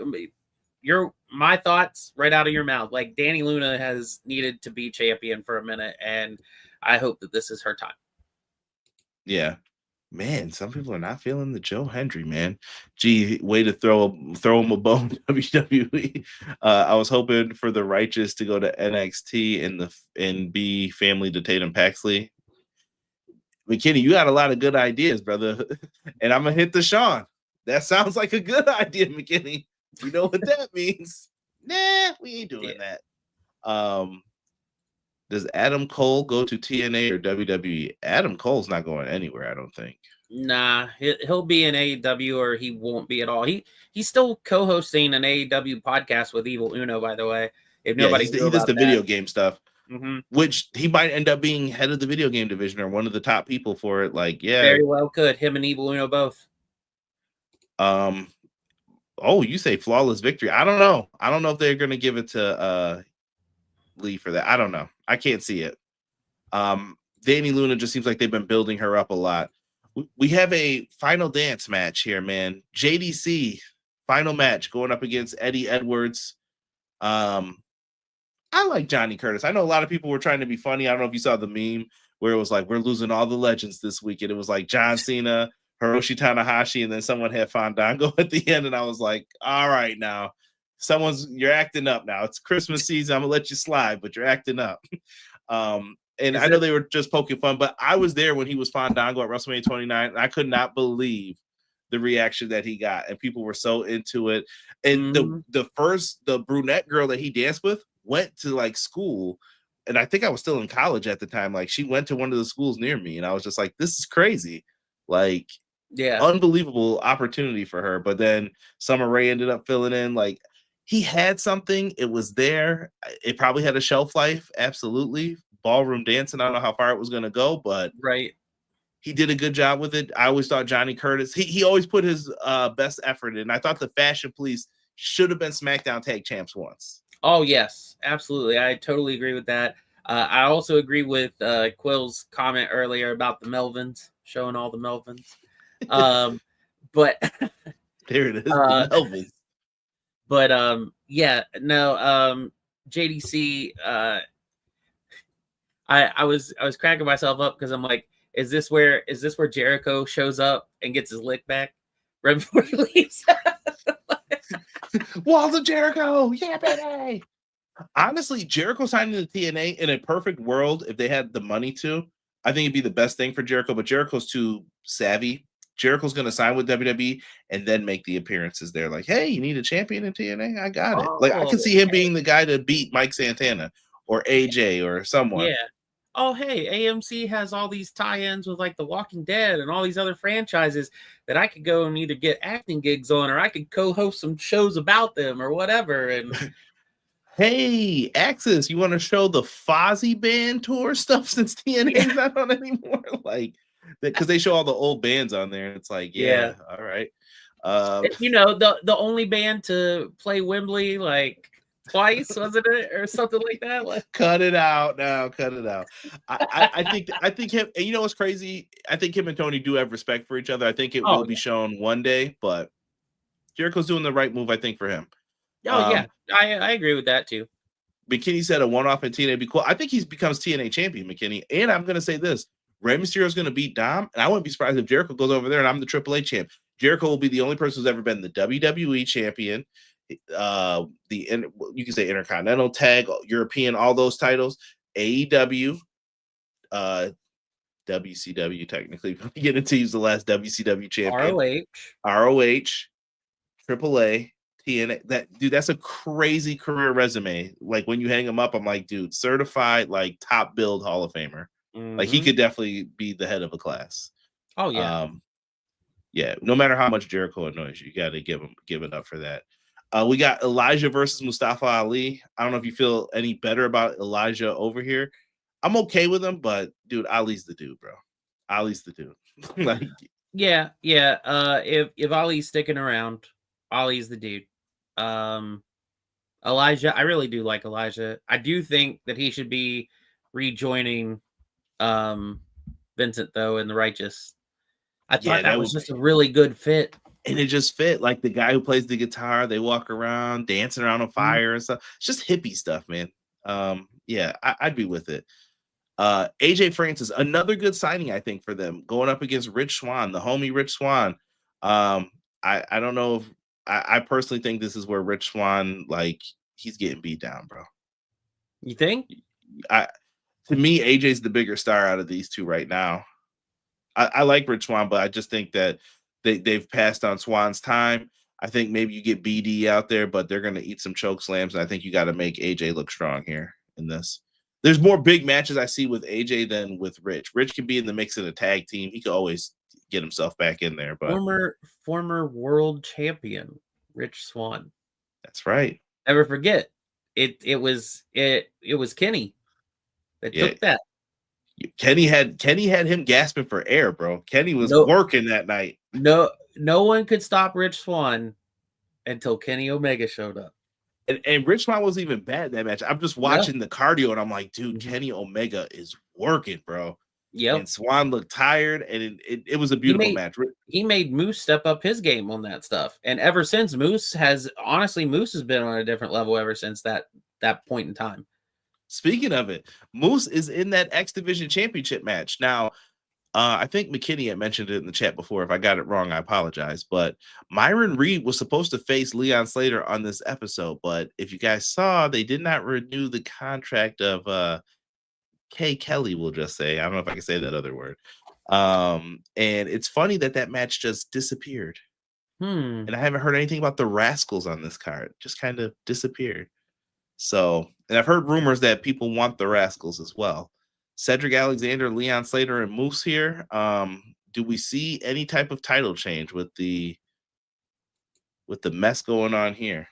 my thoughts right out of your mouth. Like Danny Luna has needed to be champion for a minute, and I hope that this is her time. Yeah. Man, some people are not feeling the Joe Hendry, man. Gee, way to throw him a bone, WWE. I was hoping for the Righteous to go to NXT and be family to Tatum Paxley. McKinney, you got a lot of good ideas, brother. And I'm going to hit the Sean. That sounds like a good idea, McKinney. You know what that means? Nah, we ain't doing that. Does Adam Cole go to TNA or WWE? Adam Cole's not going anywhere, I don't think. Nah, he'll be in AEW or he won't be at all. He's still co-hosting an AEW podcast with Evil Uno, by the way. If nobody he does the video game stuff, which he might end up being head of the video game division or one of the top people for it. Like, yeah, very well could. Him and Evil Uno both. Oh, you say flawless victory? I don't know. I don't know if they're going to give it to Lee for that. I don't know. I can't see it. Danny Luna just seems like they've been building her up a lot. We have a final dance match here, man. JDC final match going up against Eddie Edwards. I like Johnny Curtis. I know a lot of people were trying to be funny. I don't know if you saw the meme where it was like, we're losing all the legends this week. And it was like John Cena, Hiroshi Tanahashi, and then someone had Fandango at the end. And I was like, all right, now you're acting up now. It's Christmas season. I'm gonna let you slide, but you're acting up. And I know they were just poking fun, but I was there when he was Fandango at WrestleMania 29, and I could not believe the reaction that he got, and people were so into it. And the brunette girl that he danced with went to like school, and I think I was still in college at the time. Like she went to one of the schools near me, and I was just like, this is crazy. Like, yeah, unbelievable opportunity for her. But then Summer Rae ended up filling in. Like, he had something, it was there. It probably had a shelf life, absolutely. Ballroom dancing, I don't know how far it was going to go, but he did a good job with it. I always thought Johnny Curtis, he always put his best effort in. I thought the Fashion Police should have been SmackDown Tag Champs once. Oh, yes, absolutely. I totally agree with that. I also agree with Quill's comment earlier about the Melvins, showing all the Melvins. But there it is, the Melvins. But yeah, no, JDC, I was cracking myself up because I'm like, is this where Jericho shows up and gets his lick back right before he leaves? Walls of Jericho, yeah, baby. Honestly, Jericho signing to TNA in a perfect world, if they had the money to, I think it'd be the best thing for Jericho. But Jericho's too savvy. Jericho's going to sign with WWE and then make the appearances there. Like, hey, you need a champion in TNA? I got it. Like, I can see him being the guy to beat Mike Santana or AJ or someone. Yeah. Oh, hey, AMC has all these tie-ins with like The Walking Dead and all these other franchises that I could go and either get acting gigs on, or I could co-host some shows about them or whatever. And hey, Axis, you want to show the Fozzy band tour stuff since TNA's not on anymore? Like, because they show all the old bands on there. It's like, yeah. All right. You know, the only band to play Wembley like twice, wasn't it, or something like that? Like, cut it out now. Cut it out. I think him. And you know what's crazy? I think him and Tony do have respect for each other. I think it will be shown one day, but Jericho's doing the right move, I think, for him. Oh yeah, I agree with that too. McKinney said a one-off in TNA would be cool. I think he becomes TNA champion, McKinney. And I'm going to say this: Rey Mysterio is going to beat Dom, and I wouldn't be surprised if Jericho goes over there and I'm the AAA champ. Jericho will be the only person who's ever been the WWE champion. You can say Intercontinental, Tag, European, all those titles. AEW, WCW, technically. We get into use the last WCW champion. ROH, AAA, TNA. That's a crazy career resume. Like when you hang him up, I'm like, dude, certified, like top build Hall of Famer. Mm-hmm. Like he could definitely be the head of a class. Oh yeah. Yeah, no matter how much Jericho annoys you, got to give it up for that. We got Elijah versus Mustafa Ali. I don't know if you feel any better about Elijah over here. I'm okay with him, but dude, Ali's the dude, bro. Ali's the dude. Like, yeah. If Ali's sticking around, Ali's the dude. Elijah, I really do like Elijah. I do think that he should be rejoining Vincent though in the Righteous. I thought that was just a really good fit. And it just fit, like the guy who plays the guitar. They walk around dancing around on fire and stuff. It's just hippie stuff, man. Yeah, I'd be with it. AJ Francis, another good signing, I think, for them, going up against Rich Swann, the homie Rich Swann. I don't know if I personally think this is where Rich Swann, like, he's getting beat down, bro. You think? To me, AJ's the bigger star out of these two right now. I like Rich Swann, but I just think that they've passed on Swann's time. I think maybe you get BD out there, but they're going to eat some choke slams. And I think you got to make AJ look strong here in this. There's more big matches I see with AJ than with Rich. Rich can be in the mix in a tag team. He could always get himself back in there. But former world champion Rich Swann. That's right. Never forget. It was Kenny that took that. Kenny had him gasping for air, bro. Kenny was working that night. No one could stop Rich Swann until Kenny Omega showed up. And Rich Swann wasn't even bad in that match. I'm just watching the cardio and I'm like, dude, Kenny Omega is working, bro. Yeah. And Swann looked tired, and it was a beautiful match. He made Moose step up his game on that stuff. And ever since, Moose has been on a different level ever since that point in time. Speaking of it, Moose is in that X Division Championship match. Now, I think McKinney had mentioned it in the chat before. If I got it wrong, I apologize. But Myron Reed was supposed to face Leon Slater on this episode. But if you guys saw, they did not renew the contract of Kay Kelly, we'll just say. I don't know if I can say that other word. And it's funny that match just disappeared. And I haven't heard anything about the Rascals on this card. Just kind of disappeared. So, and I've heard rumors that people want the Rascals as well. Cedric Alexander, Leon Slater, and Moose here. Do we see any type of title change with the mess going on here?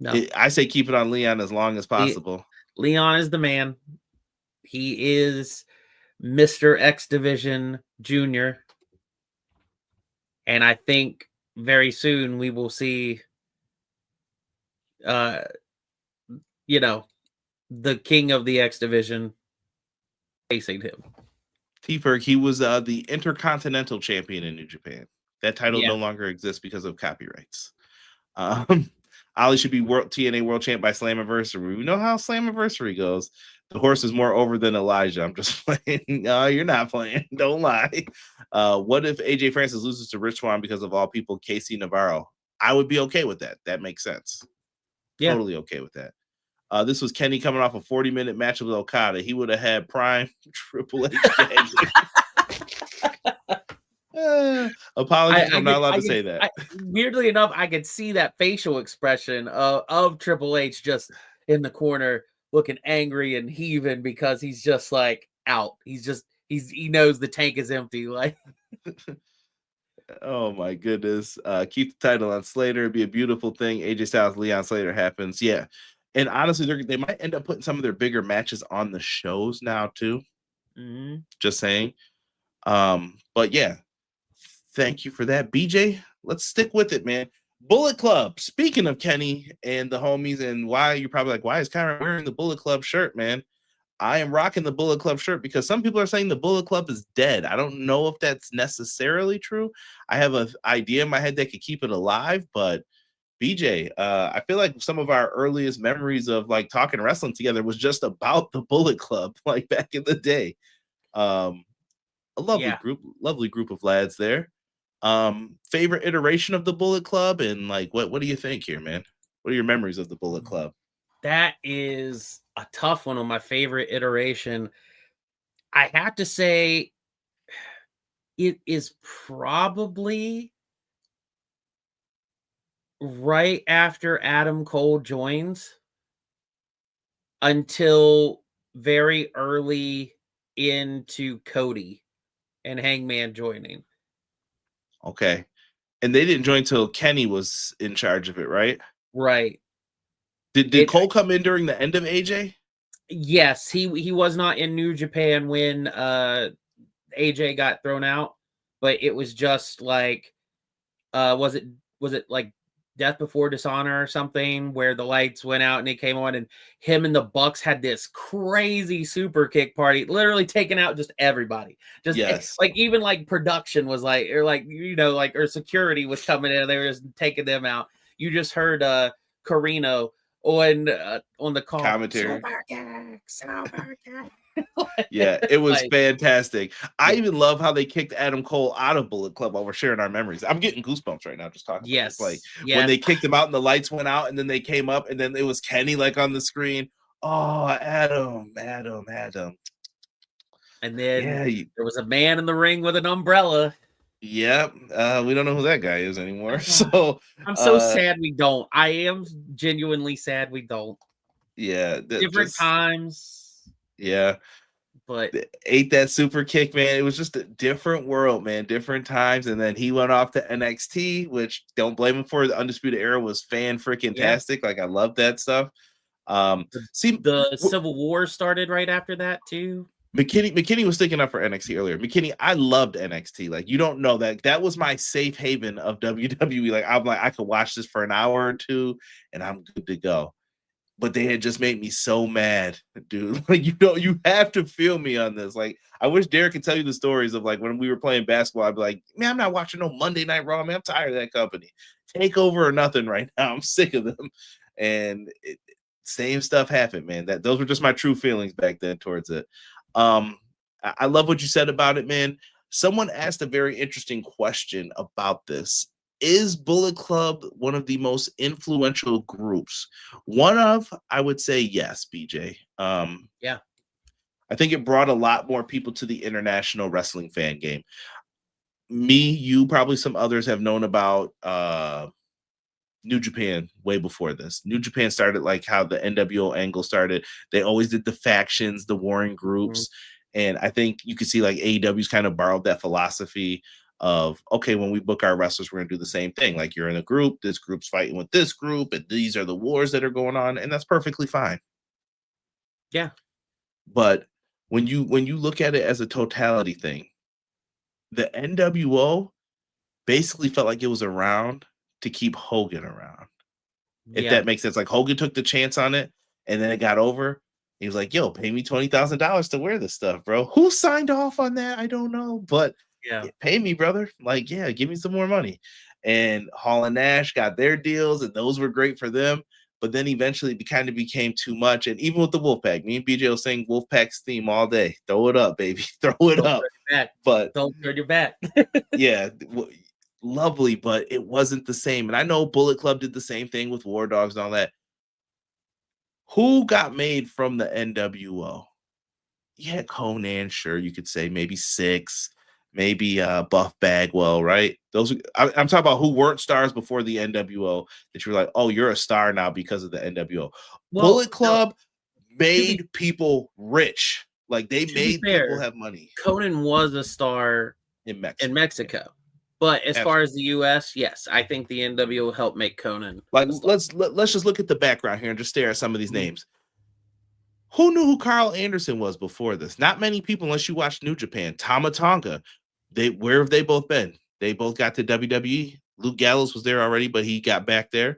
No. I say keep it on Leon as long as possible. Leon is the man. He is Mr. X Division Jr. And I think very soon we will see, the king of the X Division facing him. T-Ferg, he was the Intercontinental Champion in New Japan. That title Yeah. no longer exists because of copyrights. Ali should be TNA World Champ by Slammiversary. We know how Slammiversary goes. The horse is more over than Elijah. I'm just playing. No, you're not playing. Don't lie. What if AJ Francis loses to Rich Swann because of all people, Casey Navarro? I would be okay with that. That makes sense. Yeah. Totally okay with that. This was Kenny coming off a 40-minute match with Okada. He would have had prime Triple H. Apologies, I'm not allowed to say that. Weirdly enough, I could see that facial expression of Triple H just in the corner looking angry and heaving because he's just like out. He knows the tank is empty. Like, oh my goodness. Keep the title on Slater. It'd be a beautiful thing. AJ Styles, Leon Slater happens. Yeah. And honestly, they might end up putting some of their bigger matches on the shows now too. Mm-hmm. Just saying. But yeah, thank you for that, BJ. Let's stick with it, man. Bullet Club. Speaking of Kenny and the homies, and why you're probably like, why is Kyron wearing the Bullet Club shirt, man? I am rocking the Bullet Club shirt because some people are saying the Bullet Club is dead. I don't know if that's necessarily true. I have an idea in my head that could keep it alive, but BJ, I feel like some of our earliest memories of like talking wrestling together was just about the Bullet Club, like back in the day. A lovely group of lads there. Favorite iteration of the Bullet Club, and like what do you think here, man? What are your memories of the Bullet Club? That is a tough one on my favorite iteration. I have to say it is probably right after Adam Cole joins until very early into Cody and Hangman joining. Okay. And they didn't join till Kenny was in charge of it, right? Right. Did Cole come in during the end of AJ? Yes, he was not in New Japan when AJ got thrown out, but it was just like was it like Death Before Dishonor or something where the lights went out and he came on and him and the Bucks had this crazy super kick party, literally taking out just everybody. Just yes. Like even like production was like, or like, or security was coming in and they were just taking them out. You just heard Carino on the call. Commentary. Super kick. Yeah, it was fantastic. I even love how they kicked Adam Cole out of Bullet Club while we're sharing our memories. I'm getting goosebumps right now just talking about this. Like when they kicked him out and the lights went out and then they came up and then it was Kenny like on the screen. Oh, Adam. And then there was a man in the ring with an umbrella. Yep. We don't know who that guy is anymore. So I'm so sad we don't. I am genuinely sad we don't. Yeah. Different times. Yeah. But ate that super kick, man. It was just a different world, man. Different times. And then he went off to NXT, which don't blame him for. The Undisputed Era was fan-freaking-tastic. Like, I love that stuff. The Civil War started right after that, too. McKinney was sticking up for NXT earlier. McKinney, I loved NXT. Like, you don't know that was my safe haven of WWE. Like, I'm like, I could watch this for an hour or two and I'm good to go. But they had just made me so mad, dude. Like, you have to feel me on this. Like, I wish Derek could tell you the stories of like when we were playing basketball. I'd be like, man, I'm not watching no Monday Night Raw, man. I'm tired of that company. Takeover or nothing right now. I'm sick of them. And same stuff happened, man. Those were just my true feelings back then towards it. I love what you said about it, man. Someone asked a very interesting question about this. Is Bullet Club one of the most influential groups? I would say yes, BJ. Yeah. I think it brought a lot more people to the international wrestling fan game. Me, you, probably some others have known about New Japan way before this. New Japan started like how the NWO angle started. They always did the factions, the warring groups. And I think you can see like AEW's kind of borrowed that philosophy of, okay, when we book our wrestlers, we're gonna do the same thing. Like, you're in a group, this group's fighting with this group, and these are the wars that are going on, and that's perfectly fine. Yeah. But when you look at it as a totality thing, the NWO basically felt like it was around to keep Hogan around. If Yeah. that makes sense. Like Hogan took the chance on it and then it got over. He was like, yo, pay me $20,000 to wear this stuff, bro. Who signed off on that? I don't know, but Yeah. pay me, brother. Like, yeah, give me some more money. And Hall and Nash got their deals, and those were great for them. But then eventually it kind of became too much. And even with the Wolfpack, me and BJ was saying Wolfpack's theme all day. Throw it up, baby. Throw it Don't up. turn your back. But Don't turn your back. yeah, lovely, but it wasn't the same. And I know Bullet Club did the same thing with War Dogs and all that. Who got made from the NWO? Yeah, Conan, sure, you could say maybe Six, maybe Buff Bagwell, right? Those I'm talking about who weren't stars before the NWO that you're like, oh, you're a star now because of the NWO. Well, Bullet Club made people rich. Like they made people have money. Conan was a star in Mexico. Yeah. But as far as the US, yes, I think the NWO helped make Conan. Like let's just look at the background here and just stare at some of these names. Who knew who Carl Anderson was before this? Not many people, unless you watch New Japan. Tama Tonga, where have they both been? They both got to WWE. Luke Gallows was there already, but he got back there.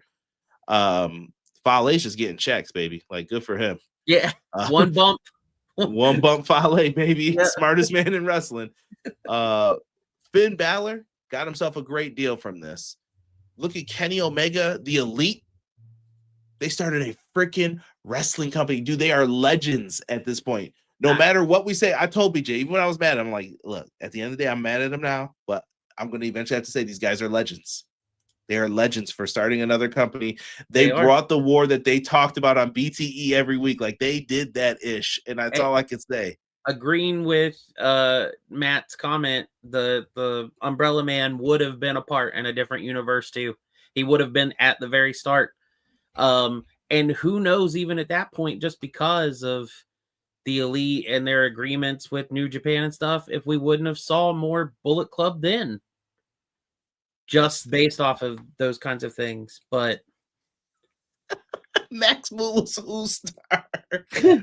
Fale's just getting checks, baby. Like, good for him. Yeah, one bump. One bump, Fale, baby. Yeah. Smartest man in wrestling. Finn Balor got himself a great deal from this. Look at Kenny Omega, the Elite. They started a freaking wrestling company. Dude, they are legends at this point. No matter what we say, I told BJ, even when I was mad, I'm like, look, at the end of the day, I'm mad at them now, but I'm going to eventually have to say these guys are legends. They are legends for starting another company. They brought the war that they talked about on BTE every week. Like, they did that ish, and that's all I can say. Agreeing with Matt's comment, the Umbrella Man would have been a part in a different universe too. He would have been at the very start. And who knows, even at that point, just because of the Elite and their agreements with New Japan and stuff, if we wouldn't have saw more Bullet Club then, just based off of those kinds of things. But Max Moon was who star.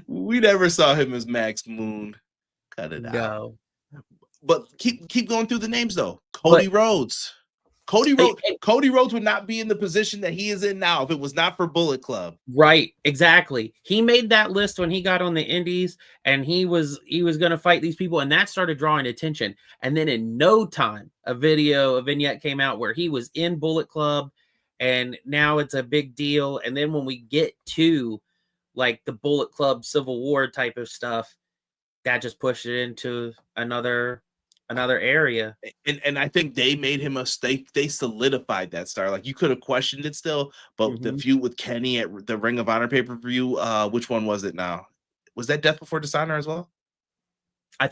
We never saw him as Max Moon. Cut it out. But keep going through the names though. Cody Rhodes. Cody Rhodes would not be in the position that he is in now if it was not for Bullet Club. Right, exactly. He made that list when he got on the Indies, and he was going to fight these people, and that started drawing attention. And then in no time, a vignette came out where he was in Bullet Club, and now it's a big deal. And then when we get to like the Bullet Club Civil War type of stuff, that just pushed it into another area. And I think they made him they solidified that star. Like, you could have questioned it still, but the feud with Kenny at the Ring of Honor pay-per-view, which one was it now? Was that Death Before Dishonor as well?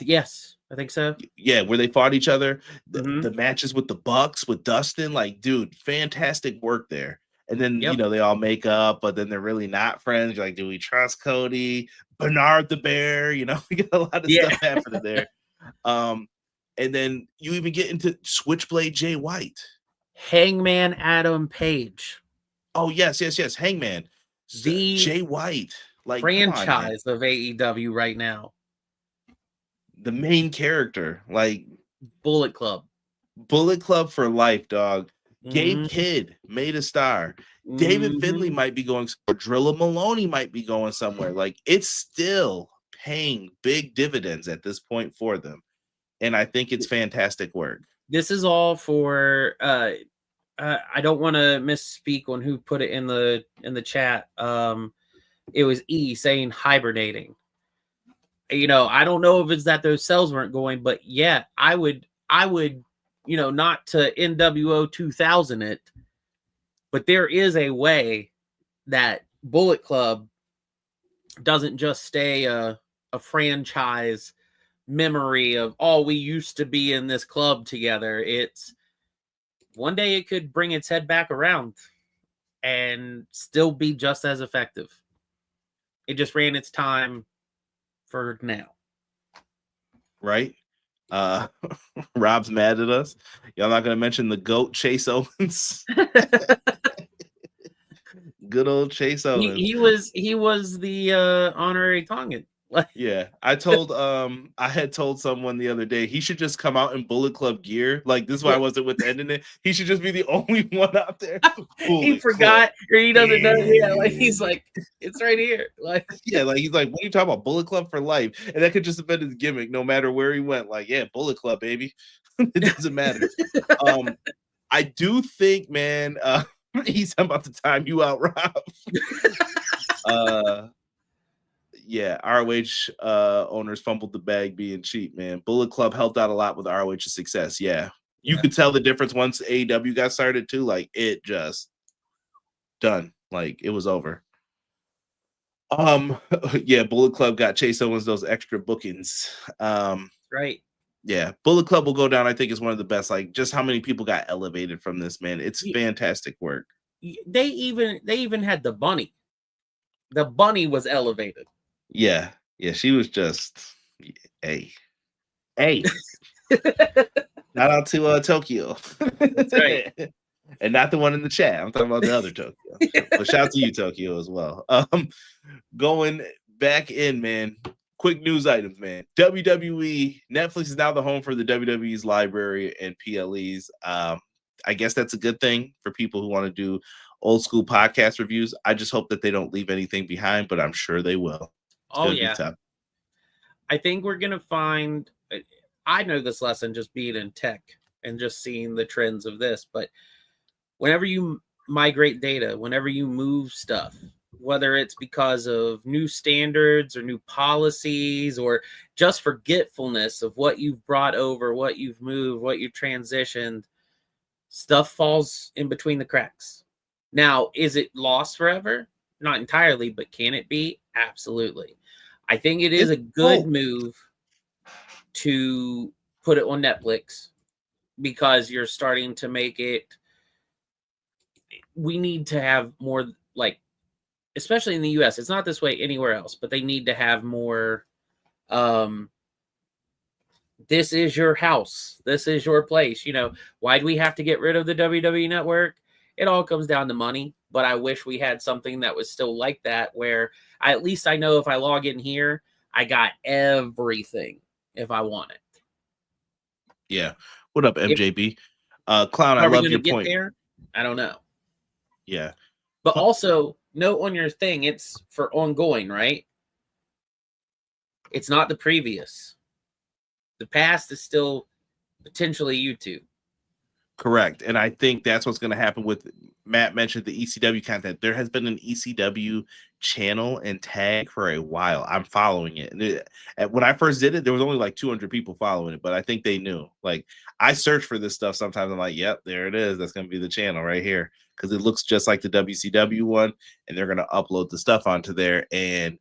Yes, I think so. Yeah, where they fought each other. The matches with the Bucks, with Dustin, like, dude, fantastic work there. And then, you know, they all make up, but then they're really not friends. You're like, do we trust Cody? Bernard the Bear, you know, we got a lot of stuff happening there. And then you even get into Switchblade Jay White. Hangman Adam Page. Oh, yes. Hangman. The Jay White. Like, franchise of AEW right now. The main character. Like, Bullet Club. Bullet Club for life, dog. Gabe Kidd made a star. David Finlay might be going somewhere. Drilla Maloney might be going somewhere. Like, it's still paying big dividends at this point for them. And I think it's fantastic work. This is all for I don't want to misspeak on who put it in the chat. It was E saying hibernating. You know, I don't know if it's that those cells weren't going, but yeah, I would, you know, not to NWO 2000 it, but there is a way that Bullet Club doesn't just stay a franchise memory of, oh, we used to be in this club together. It's one day it could bring its head back around and still be just as effective. It just ran its time for now. Right? Rob's mad at us. Y'all not gonna mention the GOAT Chase Owens. Good old Chase Owens. He was the honorary Tongan. Yeah, I had told someone the other day he should just come out in Bullet Club gear. Like this is why I wasn't with ending it. He should just be the only one out there. He forgot or he doesn't know. Yeah, like he's like, it's right here. Like yeah, like he's like, what are you talking about? Bullet Club for life. And that could just have been his gimmick no matter where he went. Like, yeah, Bullet Club, baby. It doesn't matter. I do think, man, he's about to time you out, Rob. Yeah, ROH owners fumbled the bag being cheap, man. Bullet Club helped out a lot with ROH's success. Yeah. You could tell the difference once AEW got started too. Like it just done. Like it was over. Yeah, Bullet Club got Chase Owens those extra bookings. right. Yeah, Bullet Club will go down. I think is one of the best. Like just how many people got elevated from this, man. It's fantastic work. They even had the bunny. The bunny was elevated. Yeah, she was just hey. Shout out to Tokyo. That's right. And not the one in the chat. I'm talking about the other Tokyo. But shout out to you, Tokyo, as well. Going back in, man. Quick news items, man. WWE Netflix is now the home for the WWE's library and PLEs. I guess that's a good thing for people who want to do old school podcast reviews. I just hope that they don't leave anything behind, but I'm sure they will. Oh yeah. I think we're gonna find. I know this lesson just being in tech and just seeing the trends of this, but whenever you migrate data, whenever you move stuff, whether it's because of new standards or new policies or just forgetfulness of what you've brought over, what you've moved, what you've transitioned, stuff falls in between the cracks. Now, is it lost forever? Not entirely, but can it be? Absolutely. I think it is a good move to put it on Netflix because you're starting to make it. We need to have more, like, especially in the US. It's not this way anywhere else, but they need to have more. This is your house. This is your place. You know, why do we have to get rid of the WWE Network? It all comes down to money, but I wish we had something that was still like that, where at least I know if I log in here, I got everything if I want it. Yeah. What up, MJB? Clown, I love your point. There? I don't know. Yeah. But also, note on your thing, it's for ongoing, right? It's not the previous. The past is still potentially YouTube. Correct. And I think that's what's going to happen with Matt mentioned the ECW content. There has been an ECW channel and tag for a while. I'm following it. And when I first did it, there was only like 200 people following it, but I think they knew. Like I search for this stuff sometimes. I'm like, yep, there it is. That's going to be the channel right here because it looks just like the WCW one, and they're going to upload the stuff onto there. And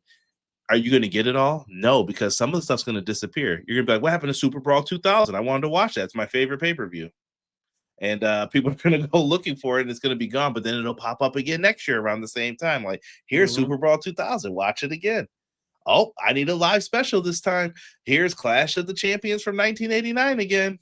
are you going to get it all? No, because some of the stuff's going to disappear. You're going to be like, what happened to Super Brawl 2000? I wanted to watch that. It's my favorite pay-per-view. And people are going to go looking for it, and it's going to be gone. But then it'll pop up again next year around the same time. Like, here's Super Brawl 2000. Watch it again. Oh, I need a live special this time. Here's Clash of the Champions from 1989 again.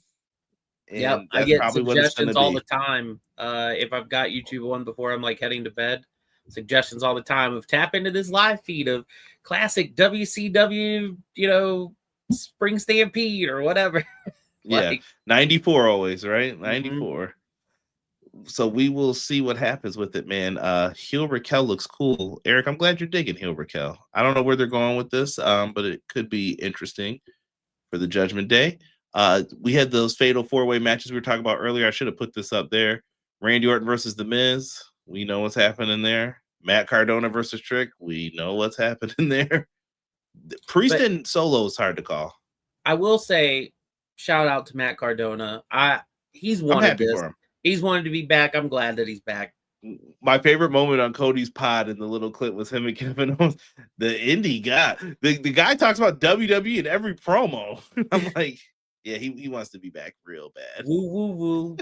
Yeah, I get suggestions all the time. If I've got YouTube on before I'm like heading to bed, suggestions all the time of tap into this live feed of classic WCW, you know, Spring Stampede or whatever. Yeah, 94 always, right? 94. So we will see what happens with it, man. Heel Raquel looks cool. Eric, I'm glad you're digging Heel Raquel. I don't know where they're going with this, but it could be interesting for the Judgment Day. We had those fatal four-way matches we were talking about earlier. I should have put this up there. Randy Orton versus The Miz. We know what's happening there. Matt Cardona versus Trick. We know what's happening there. Priest and Solo is hard to call. I will say, shout out to Matt Cardona. He's wanted this. For him. He's wanted to be back. I'm glad that he's back. My favorite moment on Cody's pod in the little clip was him and Kevin Owens. The indie guy. The guy talks about WWE in every promo. I'm like, yeah, he wants to be back real bad. Woo, woo, woo.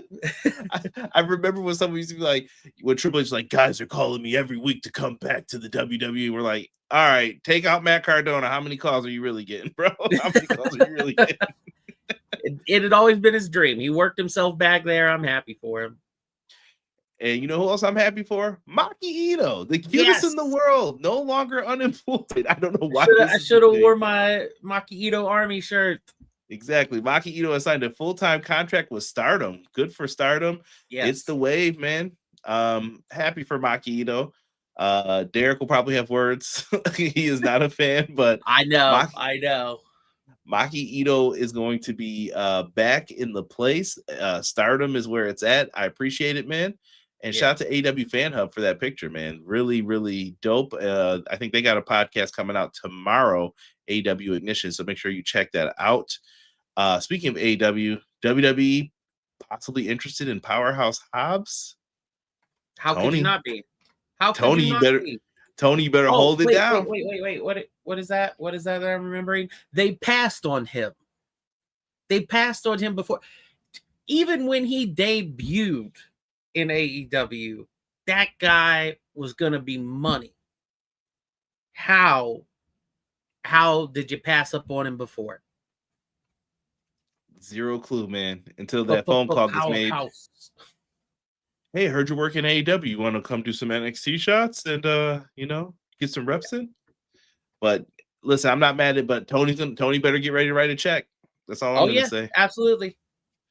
I remember when someone used to be like, when Triple H like, guys are calling me every week to come back to the WWE. We're like, all right, take out Matt Cardona. How many calls are you really getting, bro? How many calls are you really getting? It had always been his dream. He worked himself back there. I'm happy for him. And you know who else I'm happy for? Maki Ito, the cutest in the Yes. world, no longer unemployed. I don't know why. I should have wore my Maki Ito Army shirt. Exactly. Maki Ito has signed a full-time contract with Stardom. Good for Stardom. Yes. It's the wave, man. Happy for Maki Ito. Derek will probably have words. He is not a fan, but I know. Maki Ito is going to be back in the place. Stardom is where it's at. I appreciate it, man. And shout out to AEW Fan Hub for that picture, man. Really, really dope. I think they got a podcast coming out tomorrow, AEW Ignition. So make sure you check that out. Speaking of AEW, WWE possibly interested in Powerhouse Hobbs. How could you not be? How could Tony, you not be? Tony, you better hold it down. Wait. What is that? What is that I'm remembering? They passed on him. They passed on him before. Even when he debuted in AEW, that guy was going to be money. How did you pass up on him before? Zero clue, man. Until that phone call gets made. Hey, I heard you work in AEW. You want to come do some NXT shots and get some reps in? But listen, I'm not mad at it, but Tony better get ready to write a check. That's all I'm gonna say. Absolutely.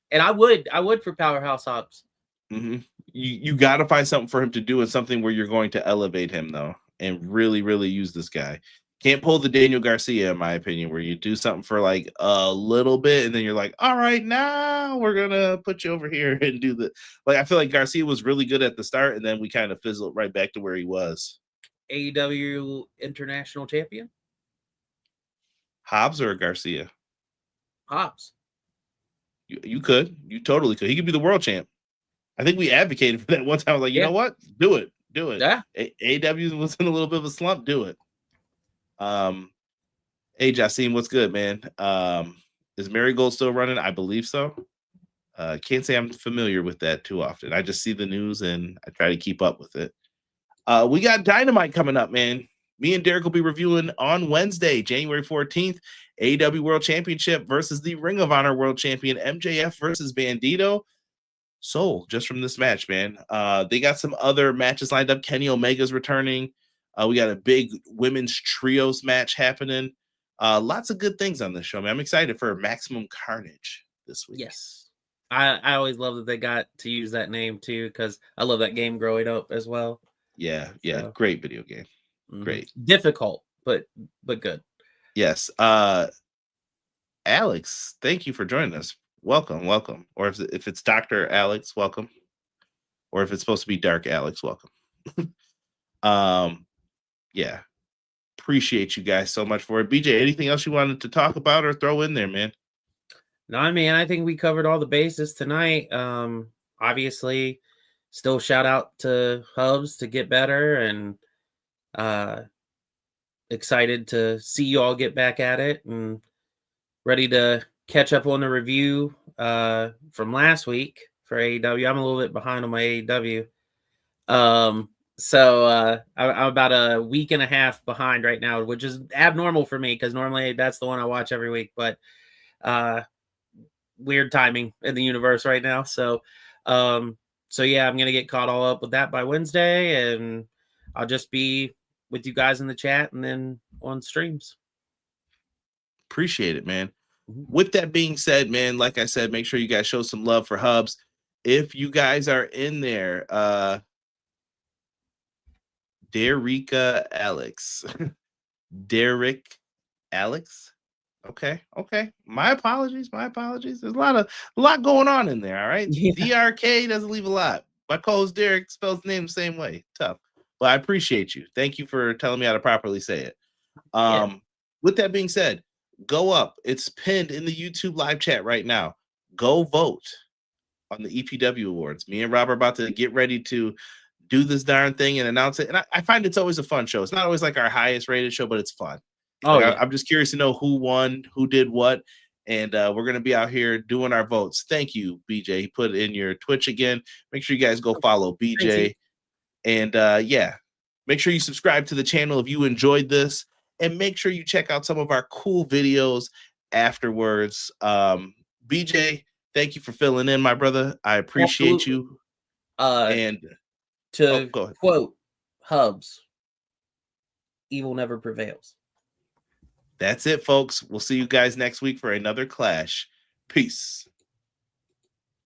And I would for Powerhouse Hobbs. Mm-hmm. You got to find something for him to do, and something where you're going to elevate him though, and really, really use this guy. Can't pull the Daniel Garcia, in my opinion, where you do something for like a little bit, and then you're like, all right, now we're gonna put you over here and do the like. I feel like Garcia was really good at the start, and then we kind of fizzled right back to where he was. AEW International Champion? Hobbs or Garcia? Hobbs. You totally could. He could be the world champ. I think we advocated for that one time. I was like, you know what? Do it. Yeah. AEW was in a little bit of a slump. Do it. Hey, Jasim, what's good, man? Is Marigold still running? I believe so. Can't say I'm familiar with that too often. I just see the news and I try to keep up with it. We got Dynamite coming up, man. Me and Derek will be reviewing on Wednesday, January 14th, AEW World Championship versus the Ring of Honor World Champion MJF versus Bandito. Soul, just from this match, man. They got some other matches lined up. Kenny Omega's returning. We got a big women's trios match happening. Lots of good things on this show, man. I'm excited for Maximum Carnage this week. Yes. I always love that they got to use that name too, because I love that game growing up as well. Yeah. So. Great video game. Great. Difficult, but good. Yes. Alex, thank you for joining us. Welcome. Or if it's Dr. Alex, welcome. Or if it's supposed to be Dark Alex, welcome. Yeah. Appreciate you guys so much for it. BJ, anything else you wanted to talk about or throw in there, man? No, man, I think we covered all the bases tonight. Obviously, still shout out to Hubs to get better, and excited to see you all get back at it and ready to catch up on the review from last week for AEW. I'm a little bit behind on my AEW. So I'm about a week and a half behind right now, which is abnormal for me because normally that's the one I watch every week, but weird timing in the universe right now. So yeah, I'm going to get caught all up with that by Wednesday, and I'll just be with you guys in the chat and then on streams. Appreciate it, man. With that being said, man, like I said, make sure you guys show some love for Hubs. If you guys are in there, Derek Alex. Okay. My apologies. There's a lot going on in there. All right. Yeah. DRK doesn't leave a lot. My co-host Derek spells the name the same way. Tough. But I appreciate you. Thank you for telling me how to properly say it. With that being said, go up. It's pinned in the YouTube live chat right now. Go vote on the EPW Awards. Me and Rob are about to get ready to do this darn thing and announce it. And I find it's always a fun show. It's not always like our highest rated show, but it's fun. I'm just curious to know who won, who did what. And we're going to be out here doing our votes. Thank you, BJ. He put it in your Twitch again. Make sure you guys go follow BJ. And make sure you subscribe to the channel if you enjoyed this. And make sure you check out some of our cool videos afterwards. BJ, thank you for filling in, my brother. I appreciate you. And to go ahead. quote Hubs, evil never prevails. That's it, folks. We'll see you guys next week for another clash. Peace.